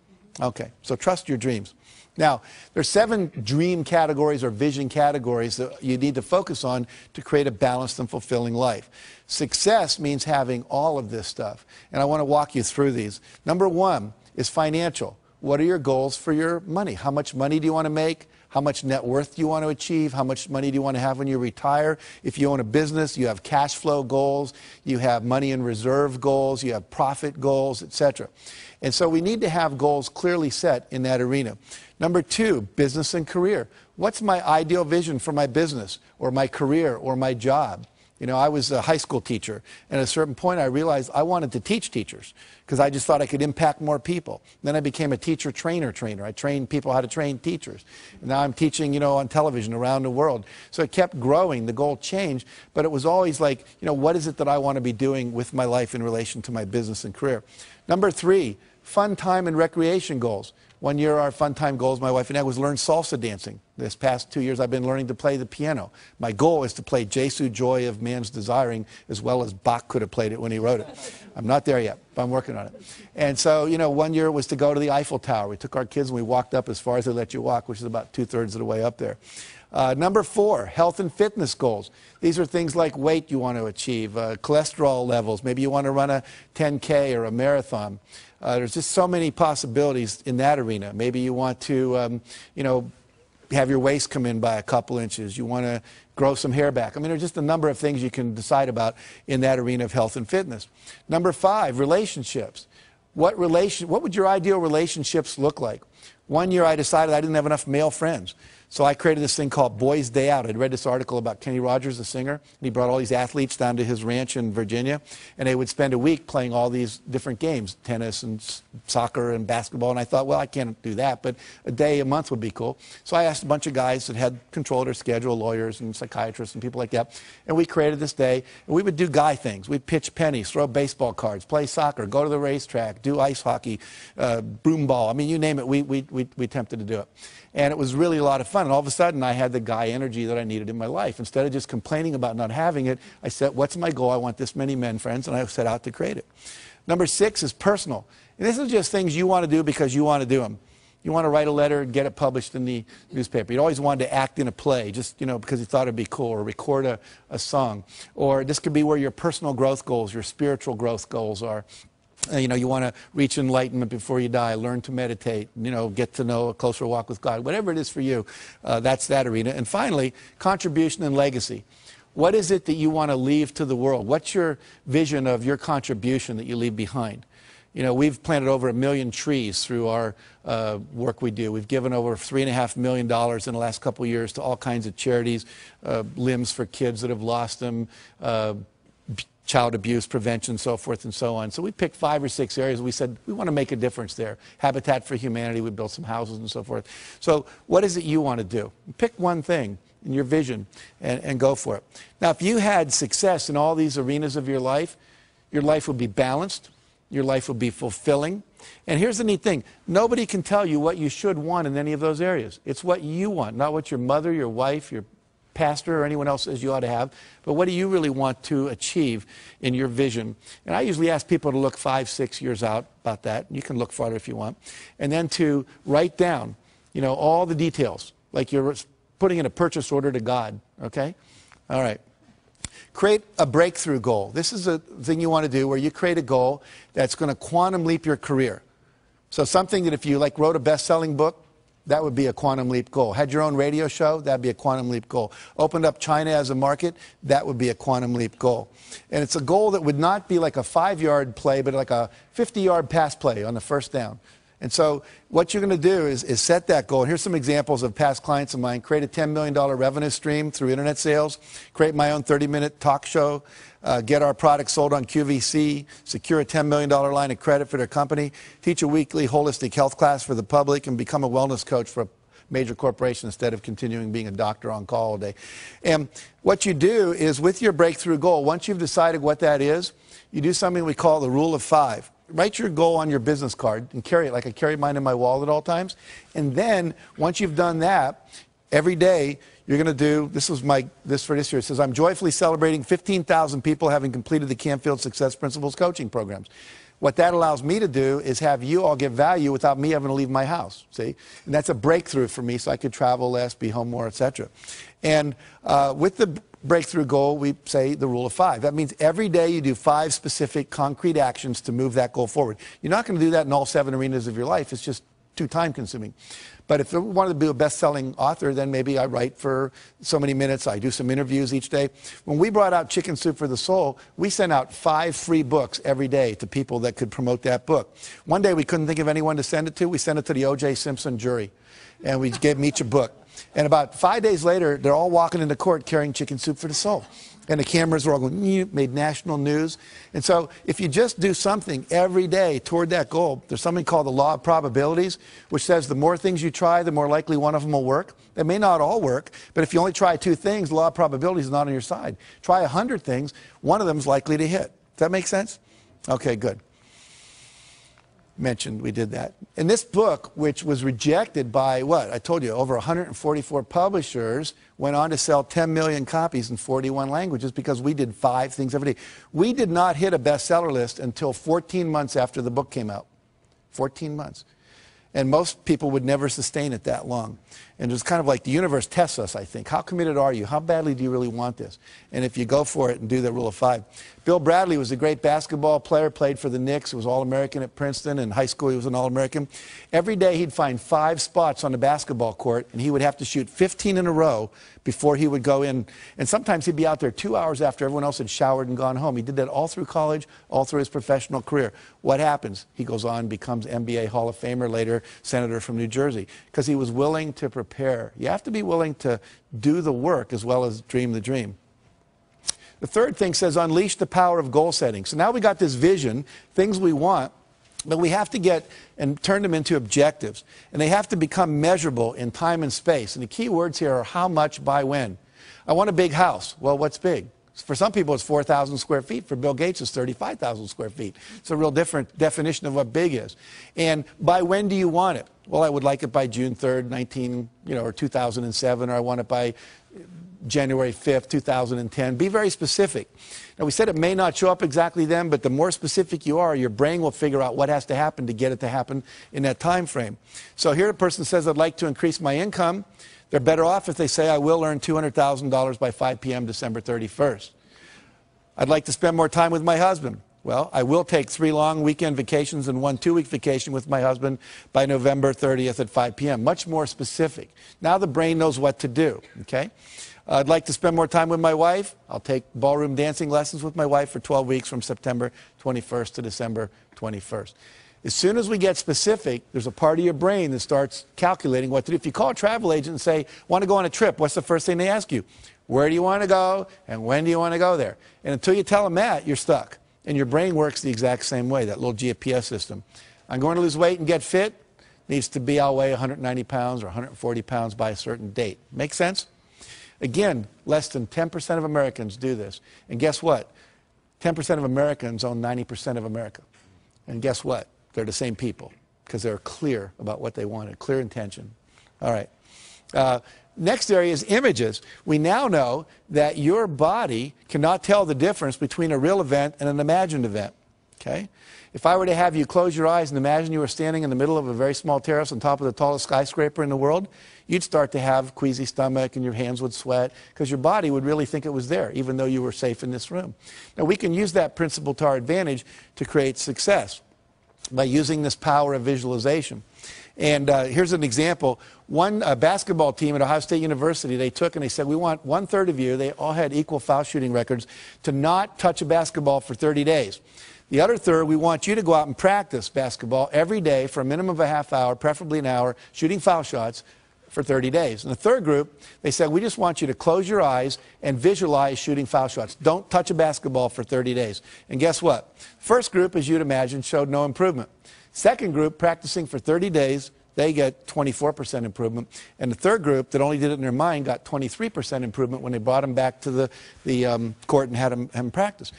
[SPEAKER 1] Okay, so trust your dreams. Now, there's 7 dream categories or vision categories that you need to focus on to create a balanced and fulfilling life. Success means having all of this stuff. And I want to walk you through these. Number 1 is financial. what are your goals for your money? How much money do you want to make? How much net worth do you want to achieve? How much money do you want to have when you retire? If you own a business, you have cash flow goals, you have money in reserve goals, you have profit goals, etc. And so we need to have goals clearly set in that arena. Number 2, business and career. What's my ideal vision for my business or my career or my job? You know, I was a high school teacher, and at a certain point I realized I wanted to teach teachers because I just thought I could impact more people. Then I became a teacher trainer. I trained people how to train teachers. And now I'm teaching, you know, on television around the world. So it kept growing. The goal changed, but it was always like, you know, what is it that I want to be doing with my life in relation to my business and career? Number 3, fun time and recreation goals. One year our fun time goals, my wife and I, was learn salsa dancing. This past 2 years I've been learning to play the piano. My goal is to play Jesu Joy of Man's Desiring as well as Bach could have played it when he wrote it. I'm not there yet, but I'm working on it. And so, you know, one year was to go to the Eiffel Tower. We took our kids and we walked up as far as they let you walk, which is about 2/3 of the way up there. Number 4, health and fitness goals. These are things like weight you want to achieve, cholesterol levels. Maybe you want to run a 10K or a marathon. There's just so many possibilities in that arena. Maybe you want to, you know, have your waist come in by a couple inches. You want to grow some hair back. I mean, there's just a number of things you can decide about in that arena of health and fitness. Number 5, relationships. What would your ideal relationships look like? One year I decided I didn't have enough male friends. So I created this thing called Boys Day Out. I'd read this article about Kenny Rogers, the singer, and he brought all these athletes down to his ranch in Virginia, and they would spend a week playing all these different games, tennis and soccer and basketball, and I thought, well, I can't do that, but a day a month would be cool. So I asked a bunch of guys that had control of their schedule, lawyers and psychiatrists and people like that, and we created this day, and we would do guy things. We'd pitch pennies, throw baseball cards, play soccer, go to the racetrack, do ice hockey, broom ball. I mean, you name it, we attempted to do it. And it was really a lot of fun. And all of a sudden, I had the guy energy that I needed in my life. Instead of just complaining about not having it, I said, what's my goal? I want this many men friends, and I set out to create it. Number 6 is personal. And this is just things you want to do because you want to do them. You want to write a letter and get it published in the newspaper. You always wanted to act in a play, just, you know, because you thought it'd be cool, or record a song. Or this could be where your personal growth goals, your spiritual growth goals are. You know, you want to reach enlightenment before you die, learn to meditate, you know, get to know a closer walk with God. Whatever it is for you, that's that arena. And finally, contribution and legacy. What is it that you want to leave to the world? What's your vision of your contribution that you leave behind? You know, we've planted over 1 million trees through our work we do. We've given over $3.5 million in the last couple of years to all kinds of charities, limbs for kids that have lost them, child abuse prevention, so forth and so on. So we picked 5 or 6 areas. We said, we want to make a difference there. Habitat for Humanity, we built some houses and so forth. So what is it you want to do? Pick one thing in your vision and go for it. Now, if you had success in all these arenas of your life would be balanced, your life would be fulfilling. And here's the neat thing. Nobody can tell you what you should want in any of those areas. It's what you want, not what your mother, your wife, your pastor or anyone else says you ought to have, but what do you really want to achieve in your vision? And I usually ask people to look 5, 6 years out about that. You can look farther if you want. And then to write down, you know, all the details, like you're putting in a purchase order to God, okay? All right. Create a breakthrough goal. This is a thing you want to do where you create a goal that's going to quantum leap your career. So something that if you like wrote a best-selling book, that would be a quantum leap goal. Had your own radio show, that would be a quantum leap goal. Opened up China as a market, that would be a quantum leap goal. And it's a goal that would not be like a 5-yard play, but like a 50-yard pass play on the first down. And so what you're going to do is set that goal. And here's some examples of past clients of mine. Create a $10 million revenue stream through internet sales. Create my own 30-minute talk show. Get our products sold on QVC. Secure a $10 million line of credit for their company. Teach a weekly holistic health class for the public. And become a wellness coach for a major corporation instead of continuing being a doctor on call all day. And what you do is with your breakthrough goal, once you've decided what that is, you do something we call the rule of 5. Write your goal on your business card and carry it like I carry mine in my wallet at all times. And then once you've done that, every day you're going to do, this for this year, it says, I'm joyfully celebrating 15,000 people having completed the Canfield Success Principles coaching programs. What that allows me to do is have you all get value without me having to leave my house, see? And that's a breakthrough for me so I could travel less, be home more, etc. And with the breakthrough goal, we say the rule of 5. That means every day you do 5 specific concrete actions to move that goal forward. You're not going to do that in all 7 arenas of your life. It's just too time-consuming. But if I wanted to be a best-selling author, then maybe I write for so many minutes. I do some interviews each day. When we brought out Chicken Soup for the Soul, we sent out 5 free books every day to people that could promote that book. One day we couldn't think of anyone to send it to. We sent it to the O.J. Simpson jury, and we gave them each a book. And about 5 days later, they're all walking into court carrying Chicken Soup for the Soul. And the cameras were all going, made national news. And so if you just do something every day toward that goal, there's something called the law of probabilities, which says the more things you try, the more likely one of them will work. They may not all work, but if you only try 2 things, the law of probabilities is not on your side. Try 100 things, one of them is likely to hit. Does that make sense? Okay, good. Mentioned we did that. And this book, which was rejected by what? I told you, over 144 publishers, went on to sell 10 million copies in 41 languages because we did 5 things every day. We did not hit a bestseller list until 14 months after the book came out. 14 months. And most people would never sustain it that long. And it's kind of like the universe tests us, I think. How committed are you? How badly do you really want this? And if you go for it and do the rule of 5. Bill Bradley was a great basketball player, played for the Knicks. He was All-American at Princeton. In high school, he was an All-American. Every day, he'd find 5 spots on the basketball court, and he would have to shoot 15 in a row before he would go in. And sometimes he'd be out there 2 hours after everyone else had showered and gone home. He did that all through college, all through his professional career. What happens? He goes on, becomes NBA Hall of Famer, later senator from New Jersey, because he was willing to prepare. You have to be willing to do the work as well as dream the dream. The third thing says unleash the power of goal setting. So now we got this vision, things we want, but we have to get and turn them into objectives. And they have to become measurable in time and space. And the key words here are how much by when. I want a big house. Well, what's big? For some people, it's 4,000 square feet. For Bill Gates, it's 35,000 square feet. It's a real different definition of what big is. And by when do you want it? Well, I would like it by June 3rd, or 2007, or I want it by January 5th, 2010. Be very specific. Now, we said it may not show up exactly then, but the more specific you are, your brain will figure out what has to happen to get it to happen in that time frame. So here a person says, I'd like to increase my income. They're better off if they say, I will earn $200,000 by 5 p.m. December 31st. I'd like to spend more time with my husband. Well, I will take 3 long weekend vacations and 1 2-week vacation with my husband by November 30th at 5 p.m. Much more specific. Now the brain knows what to do, okay? I'd like to spend more time with my wife. I'll take ballroom dancing lessons with my wife for 12 weeks from September 21st to December 21st. As soon as we get specific, there's a part of your brain that starts calculating what to do. If you call a travel agent and say, want to go on a trip, what's the first thing they ask you? Where do you want to go and when do you want to go there? And until you tell them that, you're stuck. And your brain works the exact same way, that little GPS system. I'm going to lose weight and get fit. Needs to be, I'll weigh 190 pounds or 140 pounds by a certain date. Make sense? Again, less than 10% of Americans do this. And guess what? 10% of Americans own 90% of America. And guess what? They're the same people because they're clear about what they wanted, clear intention. All right. Next area is images. We now know that your body cannot tell the difference between a real event and an imagined event. Okay? If I were to have you close your eyes and imagine you were standing in the middle of a very small terrace on top of the tallest skyscraper in the world, you'd start to have queasy stomach and your hands would sweat because your body would really think it was there, even though you were safe in this room. Now, we can use that principle to our advantage to create success by using this power of visualization. And here's an example. One basketball team at Ohio State University, they took and they said, we want 1/3 of you, they all had equal foul shooting records, to not touch a basketball for 30 days. The other third, we want you to go out and practice basketball every day for a minimum of a half hour, preferably an hour, shooting foul shots for 30 days. And the third group, they said, we just want you to close your eyes and visualize shooting foul shots. Don't touch a basketball for 30 days. And guess what? First group, as you'd imagine, showed no improvement. Second group, practicing for 30 days, they get 24% improvement. And the third group that only did it in their mind got 23% improvement when they brought them back to the court and had them practice.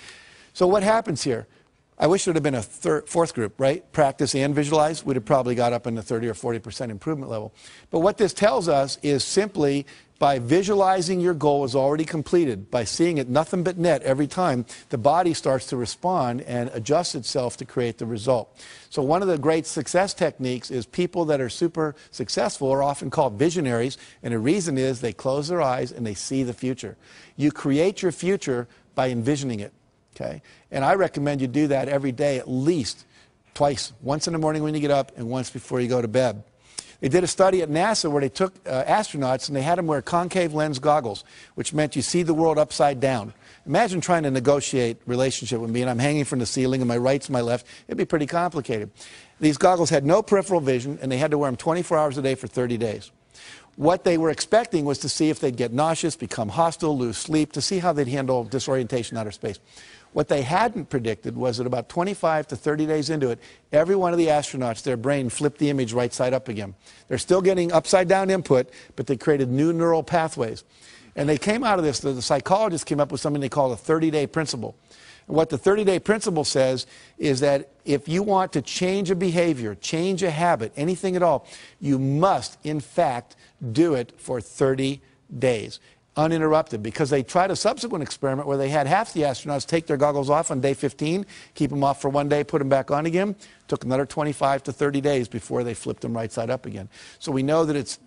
[SPEAKER 1] So what happens here? I wish there would have been a fourth group, right? Practice and visualize. We'd have probably got up in the 30 or 40% improvement level. But what this tells us is simply by visualizing your goal is already completed, by seeing it nothing but net every time, the body starts to respond and adjust itself to create the result. So one of the great success techniques is people that are super successful are often called visionaries, and the reason is they close their eyes and they see the future. You create your future by envisioning it. Okay? And I recommend you do that every day at least twice, once in the morning when you get up and once before you go to bed. They did a study at NASA where they took astronauts and they had them wear concave lens goggles, which meant you see the world upside down. Imagine trying to negotiate relationship with me and I'm hanging from the ceiling and my right's my left. It'd be pretty complicated. These goggles had no peripheral vision and they had to wear them 24 hours a day for 30 days. What they were expecting was to see if they'd get nauseous, become hostile, lose sleep, to see how they'd handle disorientation in outer space. What they hadn't predicted was that about 25 to 30 days into it, every one of the astronauts, their brain flipped the image right side up again. They're still getting upside down input, but they created new neural pathways. And they came out of this, the psychologists came up with something they call the 30-day principle. And what the 30-day principle says is that if you want to change a behavior, change a habit, anything at all, you must, in fact, do it for 30 days. Uninterrupted, because they tried a subsequent experiment where they had half the astronauts take their goggles off on day 15, keep them off for one day, put them back on again. Took another 25 to 30 days before they flipped them right side up again. So we know that it's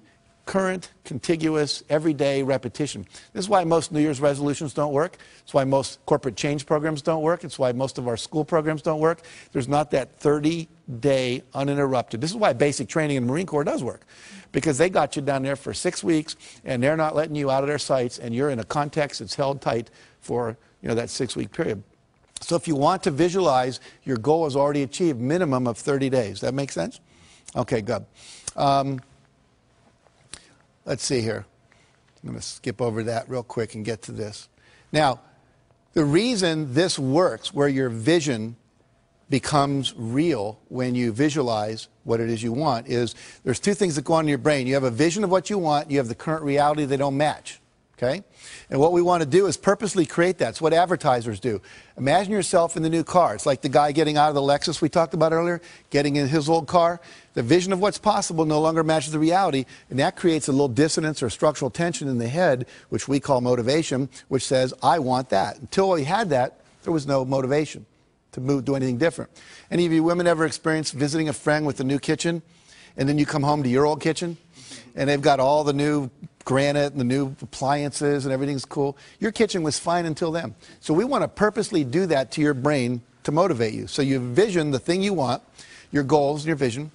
[SPEAKER 1] current, contiguous, everyday repetition. This is why most New Year's resolutions don't work. It's why most corporate change programs don't work. It's why most of our school programs don't work. There's not that 30-day uninterrupted. This is why basic training in the Marine Corps does work. Because they got you down there for 6 weeks and they're not letting you out of their sights and you're in a context that's held tight for that 6-week period. So if you want to visualize, your goal is already achieved, minimum of 30 days. That make sense? Okay, good. Let's see here. I'm going to skip over that real quick and get to this. Now, the reason this works, where your vision becomes real when you visualize what it is you want, is there's two things that go on in your brain. You have a vision of what you want, you have the current reality, they don't match. Okay? And what we want to do is purposely create that. It's what advertisers do. Imagine yourself in the new car. It's like the guy getting out of the Lexus we talked about earlier, getting in his old car. The vision of what's possible no longer matches the reality, and that creates a little dissonance or structural tension in the head, which we call motivation, which says, I want that. Until we had that, there was no motivation to do anything different. Any of you women ever experienced visiting a friend with a new kitchen, and then you come home to your old kitchen, and they've got all the new granite and the new appliances and everything's cool? Your kitchen was fine until then. So we want to purposely do that to your brain to motivate you. So you vision the thing you want, your goals and your vision.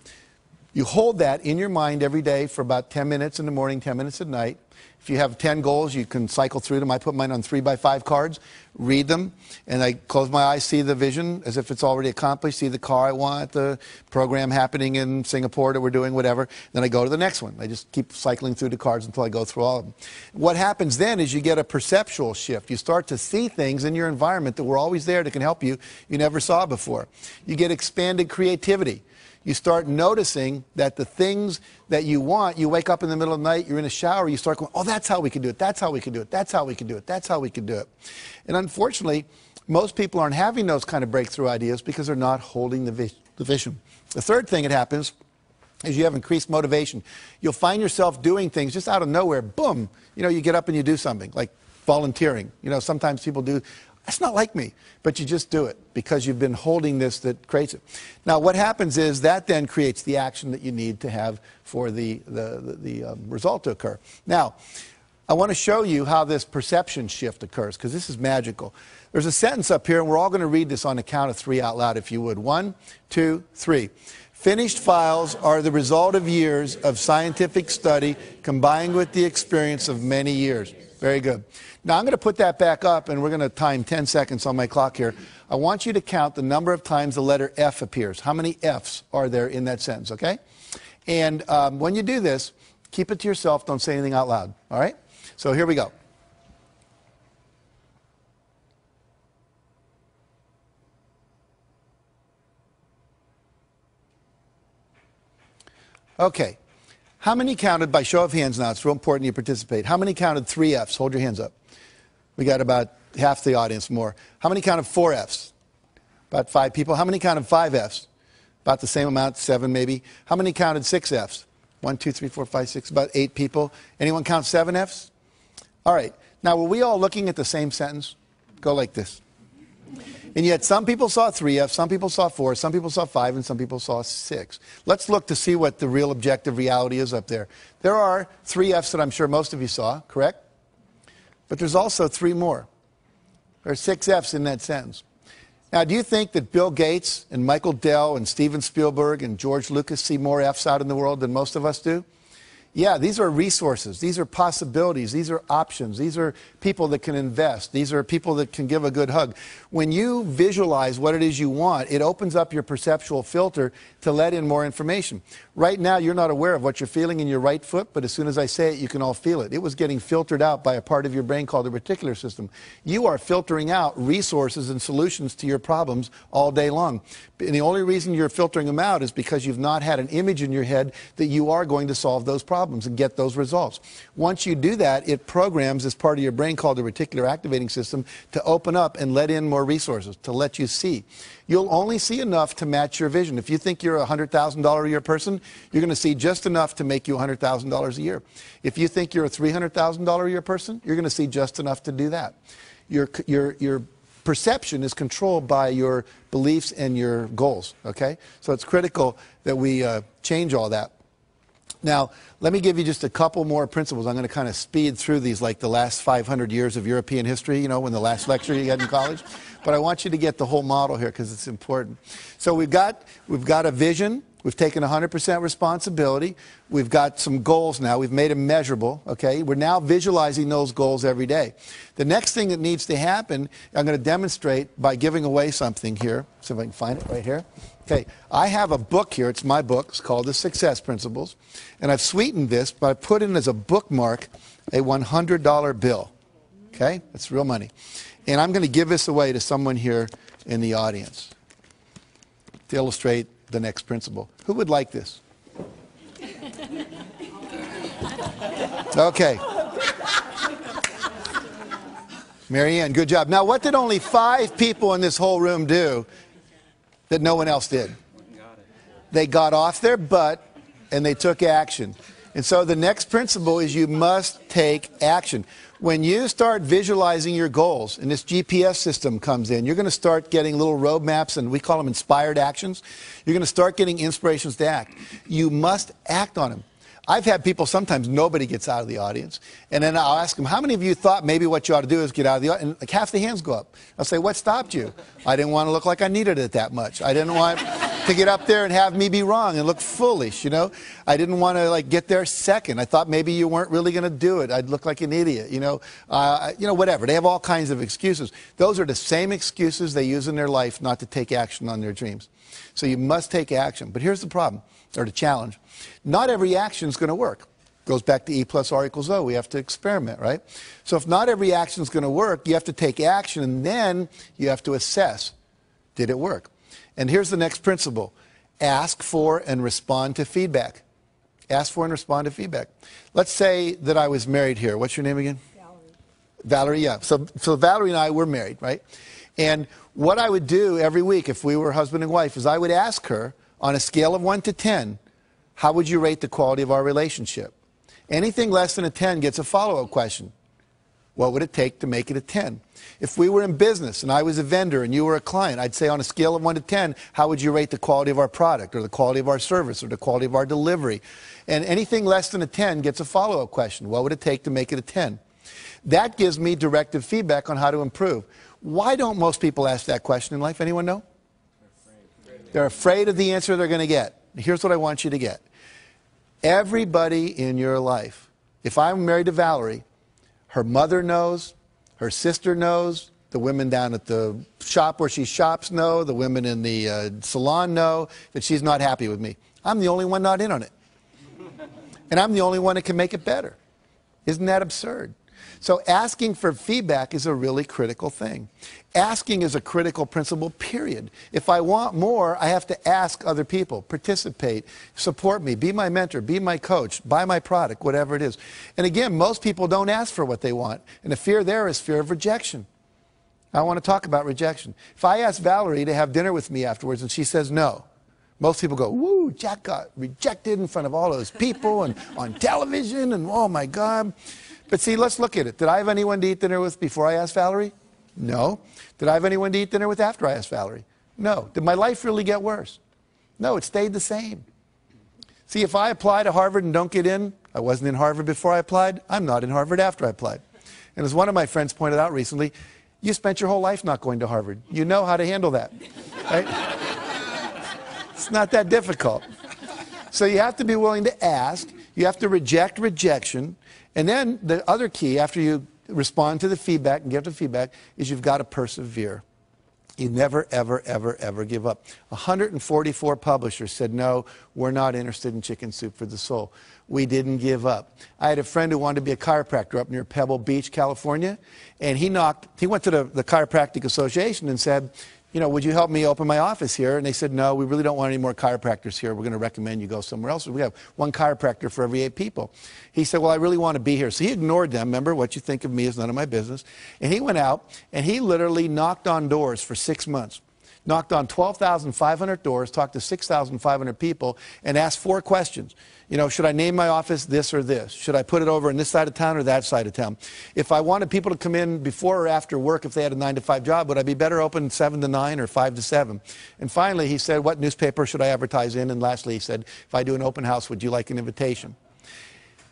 [SPEAKER 1] You hold that in your mind every day for about 10 minutes in the morning, 10 minutes at night. If you have 10 goals, you can cycle through them. I put mine on 3x5 cards, read them, and I close my eyes, see the vision as if it's already accomplished, see the car I want, the program happening in Singapore that we're doing, whatever. Then I go to the next one. I just keep cycling through the cards until I go through all of them. What happens then is you get a perceptual shift. You start to see things in your environment that were always there that can help you never saw before. You get expanded creativity. You start noticing that the things that you want, you wake up in the middle of the night, you're in a shower, you start going, oh, that's how we can do it, that's how we can do it, that's how we can do it, that's how we can do it. And unfortunately, most people aren't having those kind of breakthrough ideas because they're not holding the vision. The third thing that happens is you have increased motivation. You'll find yourself doing things just out of nowhere, boom, you get up and you do something, like volunteering. Sometimes people do. That's not like me, but you just do it because you've been holding this that creates it. Now, what happens is that then creates the action that you need to have for the result to occur. Now, I want to show you how this perception shift occurs because this is magical. There's a sentence up here, and we're all going to read this on the count of 3 out loud, if you would. 1, 2, 3. Finished files are the result of years of scientific study combined with the experience of many years. Very good. Now, I'm going to put that back up, and we're going to time 10 seconds on my clock here. I want you to count the number of times the letter F appears. How many Fs are there in that sentence, okay? And when you do this, keep it to yourself. Don't say anything out loud, all right? So here we go. Okay. How many counted, by show of hands now, it's real important you participate. How many counted 3 Fs? Hold your hands up. We got about half the audience more. How many counted 4 Fs? About 5 people. How many counted 5 Fs? About the same amount, 7 maybe. How many counted 6 Fs? 1, 2, 3, 4, 5, 6, about 8 people. Anyone count 7 Fs? All right. Now, were we all looking at the same sentence? Go like this. And yet some people saw 3 Fs, some people saw 4, some people saw 5, and some people saw 6. Let's look to see what the real objective reality is up there. There are 3 Fs that I'm sure most of you saw, correct? But there's also 3 more. There are 6 Fs in that sentence. Now, do you think that Bill Gates and Michael Dell and Steven Spielberg and George Lucas see more F's out in the world than most of us do? Yeah, these are resources. These are possibilities. These are options. These are people that can invest. These are people that can give a good hug. When you visualize what it is you want, it opens up your perceptual filter to let in more information. Right now, you're not aware of what you're feeling in your right foot, but as soon as I say it, you can all feel it. It was getting filtered out by a part of your brain called the reticular system. You are filtering out resources and solutions to your problems all day long. And the only reason you're filtering them out is because you've not had an image in your head that you are going to solve those problems and get those results. Once you do that, it programs this part of your brain called the reticular activating system to open up and let in more resources, to let you see. You'll only see enough to match your vision. If you think you're a $100,000 a year person, you're going to see just enough to make you $100,000 a year. If you think you're a $300,000 a year person, you're going to see just enough to do that. Your perception is controlled by your beliefs and your goals, okay? So it's critical that we change all that. Now, let me give you just a couple more principles. I'm going to kind of speed through these like the last 500 years of European history, you know, when the last lecture you had in college. But I want you to get the whole model here because it's important. So we've got a vision. We've taken 100% responsibility. We've got some goals now. We've made them measurable, okay? We're now visualizing those goals every day. The next thing that needs to happen, I'm going to demonstrate by giving away something here. See if I can find it right here. Okay, I have a book here. It's my book. It's called The Success Principles. And I've sweetened this by putting in as a bookmark a $100 bill. Okay, that's real money. And I'm going to give this away to someone here in the audience to illustrate the next principle. Who would like this? Okay. Marianne, good job. Now, what did only 5 people in this whole room do that no one else did? They got off their butt and they took action. And so the next principle is you must take action. When you start visualizing your goals and this GPS system comes in, you're going to start getting little roadmaps, and we call them inspired actions. You're going to start getting inspirations to act. You must act on them. I've had people, sometimes nobody gets out of the audience, and then I'll ask them, how many of you thought maybe what you ought to do is get out of the audience? And like half the hands go up. I'll say, what stopped you? I didn't want to look like I needed it that much. I didn't want to get up there and have me be wrong and look foolish, you know. I didn't want to like get there second. I thought maybe you weren't really going to do it. I'd look like an idiot, you know, whatever. They have all kinds of excuses. Those are the same excuses they use in their life not to take action on their dreams. So you must take action. But here's the problem, or the challenge. Not every action is going to work. Goes back to E plus R equals O. We have to experiment, right? So if not every action is going to work, you have to take action, and then you have to assess, did it work? And here's the next principle. Ask for and respond to feedback. Ask for and respond to feedback. Let's say that I was married here. What's your name again?
[SPEAKER 3] Valerie.
[SPEAKER 1] Valerie, yeah. So Valerie and I were married, right? And what I would do every week if we were husband and wife is I would ask her, on a scale of 1 to 10, how would you rate the quality of our relationship? Anything less than a 10 gets a follow-up question. What would it take to make it a 10? If we were in business and I was a vendor and you were a client, I'd say on a scale of 1 to 10, how would you rate the quality of our product or the quality of our service or the quality of our delivery? And anything less than a 10 gets a follow-up question. What would it take to make it a 10? That gives me directive feedback on how to improve. Why don't most people ask that question in life? Anyone know? They're afraid of the answer they're going to get. Here's what I want you to get. Everybody in your life, if I'm married to Valerie, her mother knows, her sister knows, the women down at the shop where she shops know, the women in the salon know that she's not happy with me. I'm the only one not in on it. And I'm the only one that can make it better. Isn't that absurd? So asking for feedback is a really critical thing. Asking is a critical principle, period. If I want more, I have to ask other people, participate, support me, be my mentor, be my coach, buy my product, whatever it is. And again, most people don't ask for what they want. And the fear there is fear of rejection. I want to talk about rejection. If I ask Valerie to have dinner with me afterwards and she says no, most people go, woo, Jack got rejected in front of all those people and on television and oh my God. But see, let's look at it. Did I have anyone to eat dinner with before I asked Valerie? No. Did I have anyone to eat dinner with after I asked Valerie? No. Did my life really get worse? No, it stayed the same. See, if I apply to Harvard and don't get in, I wasn't in Harvard before I applied, I'm not in Harvard after I applied. And as one of my friends pointed out recently, You spent your whole life not going to Harvard. You know how to handle that, right? It's not that difficult. So you have to be willing to ask. You have to reject rejection. And then the other key, after you respond to the feedback and give the feedback, is you've got to persevere. You never, ever, ever, ever give up. 144 publishers said, no, we're not interested in Chicken Soup for the Soul. We didn't give up. I had a friend who wanted to be a chiropractor up near Pebble Beach, California, and he went to the Chiropractic Association and said, you know, would you help me open my office here? And they said, no, we really don't want any more chiropractors here. We're going to recommend you go somewhere else. We have one chiropractor for every 8 people. He said, well, I really want to be here. So he ignored them. Remember, what you think of me is none of my business. And he went out, and he literally knocked on doors for 6 months. Knocked on 12,500 doors, talked to 6,500 people, and asked 4 questions. You know, should I name my office this or this? Should I put it over on this side of town or that side of town? If I wanted people to come in before or after work, if they had a 9-to-5 job, would I be better open 7 to 9 or 5 to 7? And finally, he said, what newspaper should I advertise in? And lastly, he said, if I do an open house, would you like an invitation?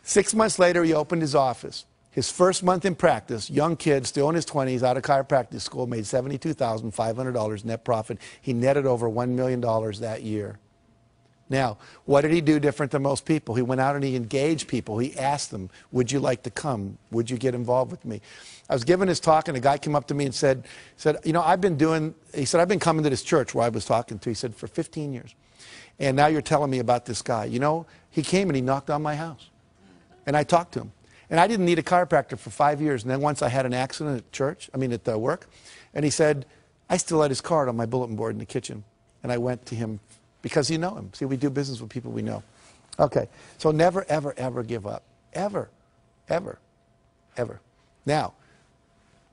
[SPEAKER 1] 6 months later, he opened his office. His first month in practice, young kid, still in his 20s, out of chiropractic school, made $72,500 net profit. He netted over $1 million that year. Now, what did he do different than most people? He went out and he engaged people. He asked them, would you like to come? Would you get involved with me? I was giving this talk, and a guy came up to me and said, you know, I've been coming to this church where I was talking to, he said, for 15 years. And now you're telling me about this guy. You know, he came and he knocked on my house. And I talked to him. And I didn't need a chiropractor for 5 years. And then once I had an accident at work, and he said, I still had his card on my bulletin board in the kitchen. And I went to him because you know him. See, we do business with people we know. Okay, so never, ever, ever give up. Ever, ever, ever. Now,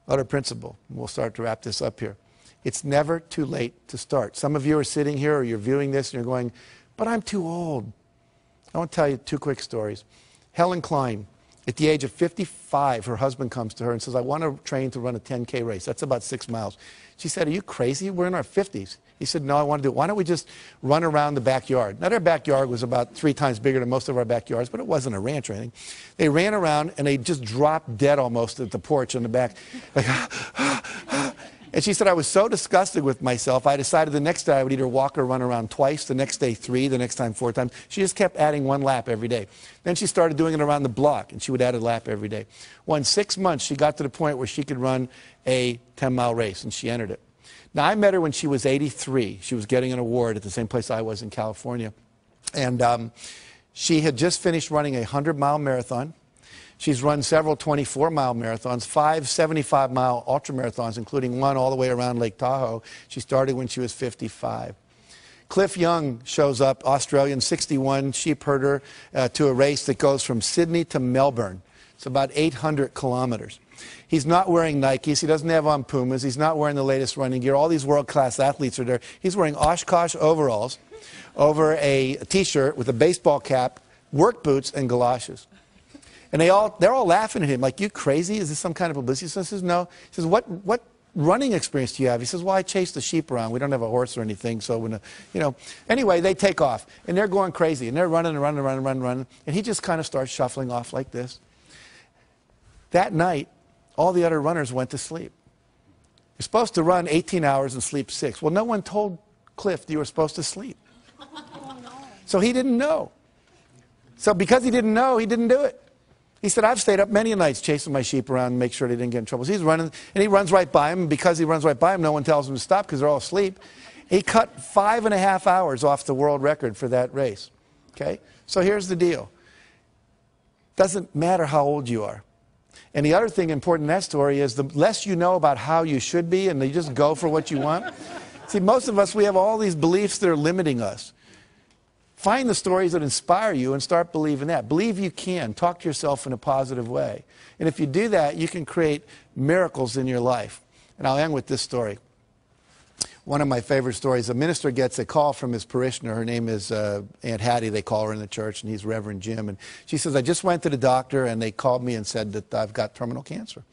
[SPEAKER 1] other principle. We'll start to wrap this up here. It's never too late to start. Some of you are sitting here or you're viewing this and you're going, but I'm too old. I want to tell you 2 quick stories. Helen Klein. At the age of 55, her husband comes to her and says, I want to train to run a 10K race. That's about 6 miles. She said, are you crazy? We're in our 50s. He said, no, I want to do it. Why don't we just run around the backyard? Now, their backyard was about 3 times bigger than most of our backyards, but it wasn't a ranch or anything. They ran around, and they just dropped dead almost at the porch on the back. Like, and she said, I was so disgusted with myself, I decided the next day I would either walk or run around twice, the next day 3, the next time 4 times. She just kept adding 1 lap every day. Then she started doing it around the block, and she would add a lap every day. Well, in 6 months, she got to the point where she could run a 10-mile race, and she entered it. Now, I met her when she was 83. She was getting an award at the same place I was in California. And she had just finished running a 100-mile marathon. She's run several 24-mile marathons, 5 75-mile ultramarathons, including 1 all the way around Lake Tahoe. She started when she was 55. Cliff Young shows up, Australian, 61, sheep herder, to a race that goes from Sydney to Melbourne. It's about 800 kilometers. He's not wearing Nikes. He doesn't have on Pumas. He's not wearing the latest running gear. All these world-class athletes are there. He's wearing Oshkosh overalls over a T-shirt with a baseball cap, work boots, and galoshes. And they're all laughing at him, like, you crazy? Is this some kind of publicity? So he says, no. He says, what running experience do you have? He says, well, I chase the sheep around. We don't have a horse or anything, so when, you know. Anyway, they take off, and they're going crazy, and they're running and running and running and running, and he just kind of starts shuffling off like this. That night, all the other runners went to sleep. You're supposed to run 18 hours and sleep 6. Well, no one told Cliff that you were supposed to sleep. So he didn't know. So because he didn't know, he didn't do it. He said, I've stayed up many nights chasing my sheep around and make sure they didn't get in trouble. So he's running, and he runs right by him. And because he runs right by him, no one tells him to stop because they're all asleep. He cut 5.5 hours off the world record for that race. Okay? So here's the deal. Doesn't matter how old you are. And the other thing important in that story is the less you know about how you should be and you just go for what you want. See, most of us, we have all these beliefs that are limiting us. Find the stories that inspire you and start believing that. Believe you can. Talk to yourself in a positive way. And if you do that, you can create miracles in your life. And I'll end with this story. One of my favorite stories, a minister gets a call from his parishioner. Her name is Aunt Hattie, they call her in the church, and he's Reverend Jim. And she says, I just went to the doctor, and they called me and said that I've got terminal cancer.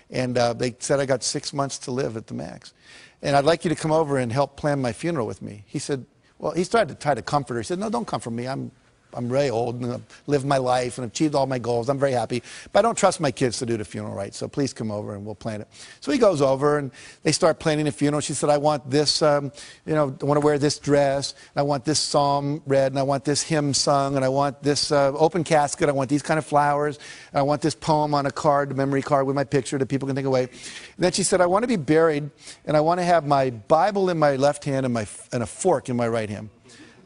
[SPEAKER 1] And they said I got 6 months to live at the max. And I'd like you to come over and help plan my funeral with me. He said, well, he tried to comfort her. He said, no, don't comfort me. I'm I'm very old and I've lived my life and achieved all my goals. I'm very happy. But I don't trust my kids to do the funeral right, so please come over and we'll plan it. So he goes over and they start planning the funeral. She said, I want this, I want to wear this dress, and I want this psalm read, and I want this hymn sung, and I want this open casket, I want these kind of flowers, and I want this poem on a card, a memory card with my picture that people can take away. And then she said, I want to be buried, and I want to have my Bible in my left hand and a fork in my right hand.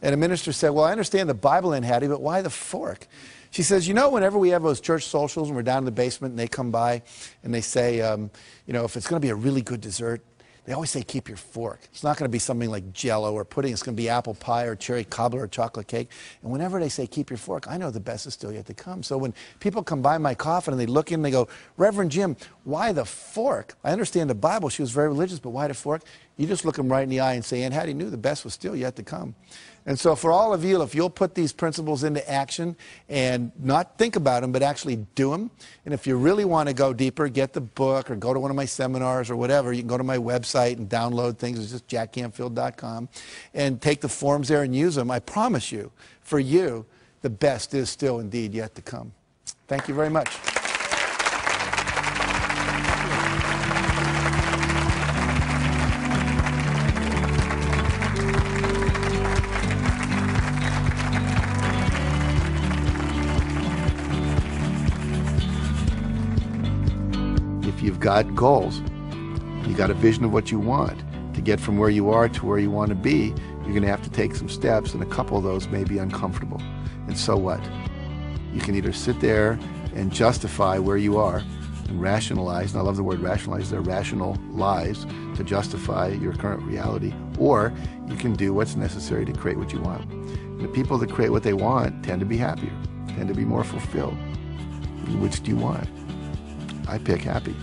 [SPEAKER 1] And the minister said, well, I understand the Bible in, Hattie, but why the fork? She says, whenever we have those church socials and we're down in the basement and they come by and they say, if it's going to be a really good dessert, they always say keep your fork. It's not going to be something like Jell-O or pudding. It's going to be apple pie or cherry cobbler or chocolate cake. And whenever they say keep your fork, I know the best is still yet to come. So when people come by my coffin and they look in and they go, Reverend Jim, why the fork? I understand the Bible. She was very religious, but why the fork? You just look them right in the eye and say, Aunt Hattie knew the best was still yet to come. And so for all of you, if you'll put these principles into action and not think about them, but actually do them, and if you really want to go deeper, get the book or go to one of my seminars or whatever, you can go to my website and download things. It's just jackcanfield.com and take the forms there and use them. I promise you, for you, the best is still indeed yet to come. Thank you very much. If you've got goals, you got a vision of what you want to get from where you are to where you want to be, you're going to have to take some steps, and a couple of those may be uncomfortable. And so what? You can either sit there and justify where you are and rationalize, and I love the word rationalize, they're rational lies to justify your current reality, or you can do what's necessary to create what you want. And the people that create what they want tend to be happier, tend to be more fulfilled. Which do you want? I pick happy.